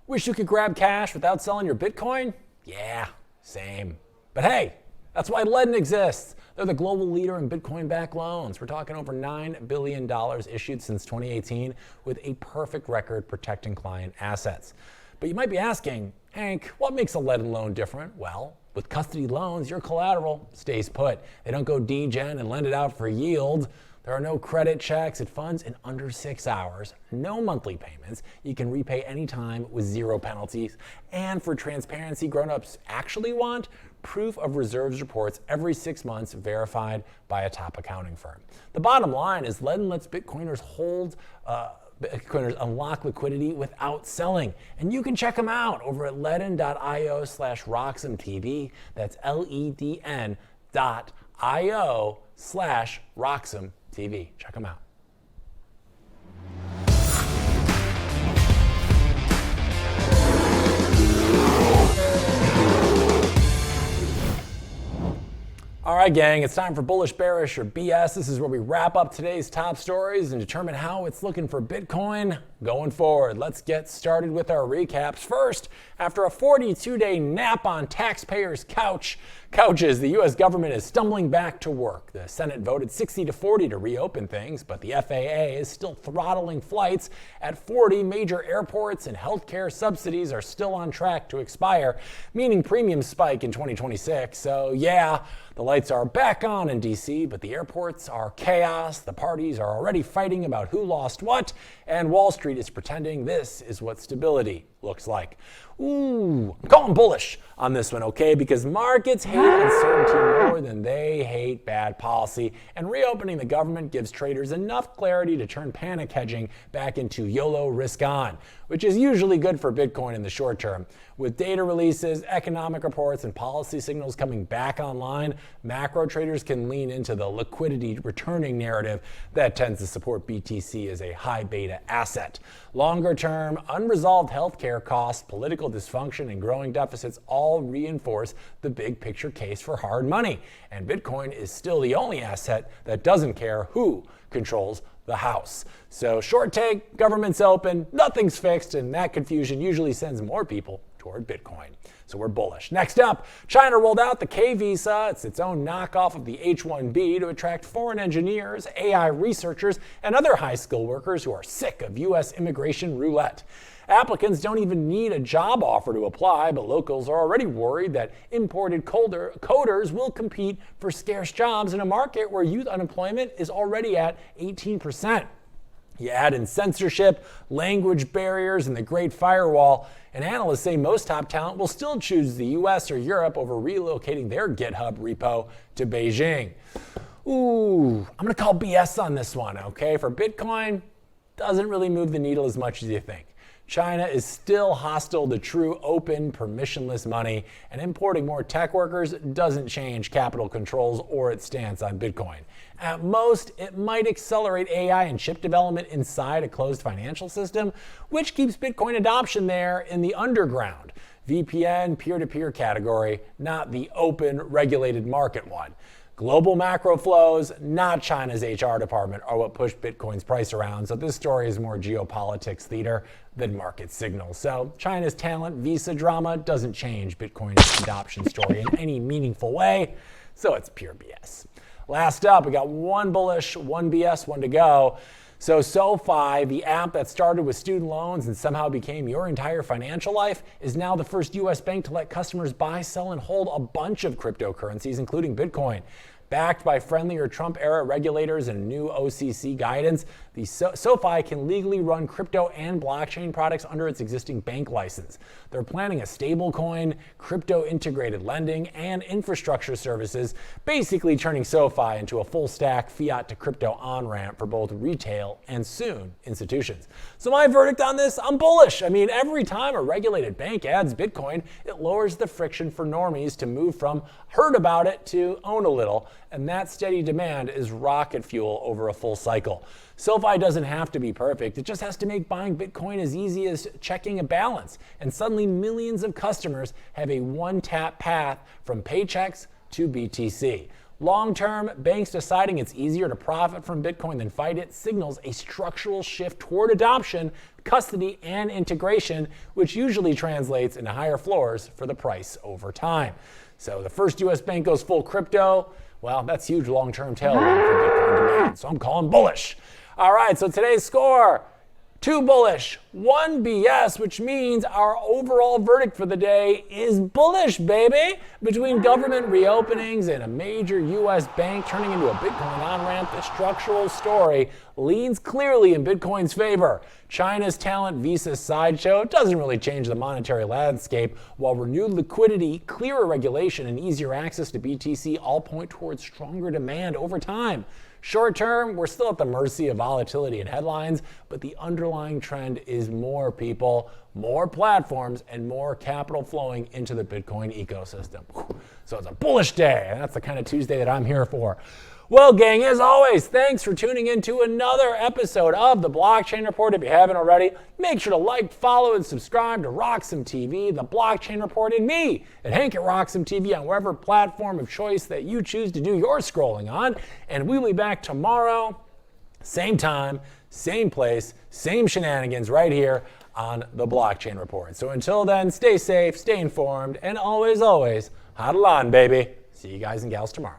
Wish you could grab cash without selling your Bitcoin? Yeah, same. But hey, that's why Ledn exists. They're the global leader in Bitcoin-backed loans. We're talking over $9 billion issued since 2018 with a perfect record protecting client assets. But you might be asking, Hank, what makes a Ledn loan different? Well, with custody loans, your collateral stays put. They don't go degen and lend it out for yield. There are no credit checks. It funds in under 6 hours, no monthly payments. You can repay anytime with 0 penalties. And for transparency, grown-ups actually want proof of reserves reports every 6 months verified by a top accounting firm. The bottom line is Ledn lets Bitcoiners Bitcoiners unlock liquidity without selling. And you can check them out over at ledn.io/RoxomTV. That's ledn.io/RoxomTV. Check them out. All right, gang, it's time for Bullish, Bearish, or BS. This is where we wrap up today's top stories and determine how it's looking for Bitcoin going forward. Let's get started with our recaps. First, after a 42-day nap on taxpayers' couches, the U.S. government is stumbling back to work. The Senate voted 60-40 to reopen things, but the FAA is still throttling flights at 40 major airports, and healthcare subsidies are still on track to expire, meaning premiums spike in 2026. So yeah, the lights are back on in D.C., but the airports are chaos. The parties are already fighting about who lost what, and Wall Street is pretending this is what stability looks like. Ooh, I'm calling bullish on this one, okay? Because markets hate uncertainty more than they hate bad policy, and reopening the government gives traders enough clarity to turn panic hedging back into YOLO risk on, which is usually good for Bitcoin in the short term. With data releases, economic reports, and policy signals coming back online, macro traders can lean into the liquidity returning narrative that tends to support BTC as a high beta asset. Longer term, unresolved healthcare costs, political dysfunction, and growing deficits all reinforce the big picture case for hard money. And Bitcoin is still the only asset that doesn't care who controls the house. So short take, government's open, nothing's fixed, and that confusion usually sends more people toward Bitcoin. So we're bullish. Next up, China rolled out the K visa. It's its own knockoff of the H-1B to attract foreign engineers, AI researchers, and other high-skilled workers who are sick of U.S. immigration roulette. Applicants don't even need a job offer to apply, but locals are already worried that imported coders will compete for scarce jobs in a market where youth unemployment is already at 18%. You add in censorship, language barriers, and the Great Firewall, and analysts say most top talent will still choose the US or Europe over relocating their GitHub repo to Beijing. Ooh, I'm gonna call BS on this one, okay? For Bitcoin, doesn't really move the needle as much as you think. China is still hostile to true, open, permissionless money, and importing more tech workers doesn't change capital controls or its stance on Bitcoin. At most, it might accelerate AI and chip development inside a closed financial system, which keeps Bitcoin adoption there in the underground, VPN, peer-to-peer category, not the open, regulated market one. Global macro flows, not China's HR department, are what pushed Bitcoin's price around. So this story is more geopolitics theater than market signals. So China's talent visa drama doesn't change Bitcoin's adoption story in any meaningful way. So it's pure BS. Last up, we got one bullish, one BS, one to go. So SoFi, the app that started with student loans and somehow became your entire financial life, is now the first US bank to let customers buy, sell, and hold a bunch of cryptocurrencies, including Bitcoin. Backed by friendlier Trump-era regulators and new OCC guidance, the SoFi can legally run crypto and blockchain products under its existing bank license. They're planning a stablecoin, crypto-integrated lending, and infrastructure services, basically turning SoFi into a full-stack fiat-to-crypto on-ramp for both retail and soon institutions. So my verdict on this, I'm bullish. I mean, every time a regulated bank adds Bitcoin, it lowers the friction for normies to move from heard about it to own a little, and that steady demand is rocket fuel over a full cycle. SoFi doesn't have to be perfect. It just has to make buying Bitcoin as easy as checking a balance. And suddenly millions of customers have a one-tap path from paychecks to BTC. Long-term, banks deciding it's easier to profit from Bitcoin than fight it signals a structural shift toward adoption, custody, and integration, which usually translates into higher floors for the price over time. So the first US bank goes full crypto. Well, that's huge long-term tailwind for Bitcoin demand. So I'm calling bullish. All right, so today's score, 2 bullish, 1 BS, which means our overall verdict for the day is bullish, baby. Between government reopenings and a major US bank turning into a Bitcoin on-ramp, the structural story leans clearly in Bitcoin's favor. China's talent visa sideshow doesn't really change the monetary landscape, while renewed liquidity, clearer regulation, and easier access to BTC all point towards stronger demand over time. Short term, we're still at the mercy of volatility and headlines, but the underlying trend is more people, more platforms, and more capital flowing into the Bitcoin ecosystem. So it's a bullish day, and that's the kind of Tuesday that I'm here for. Well, gang, as always, thanks for tuning in to another episode of the Blockchain Report. If you haven't already, make sure to like, follow, and subscribe to RoxomTV, the Blockchain Report, and me at Hank at RoxomTV on whatever platform of choice that you choose to do your scrolling on. And we'll be back tomorrow, same time, same place, same shenanigans right here on the Blockchain Report. So until then, stay safe, stay informed, and always, hodl on, baby. See you guys and gals tomorrow.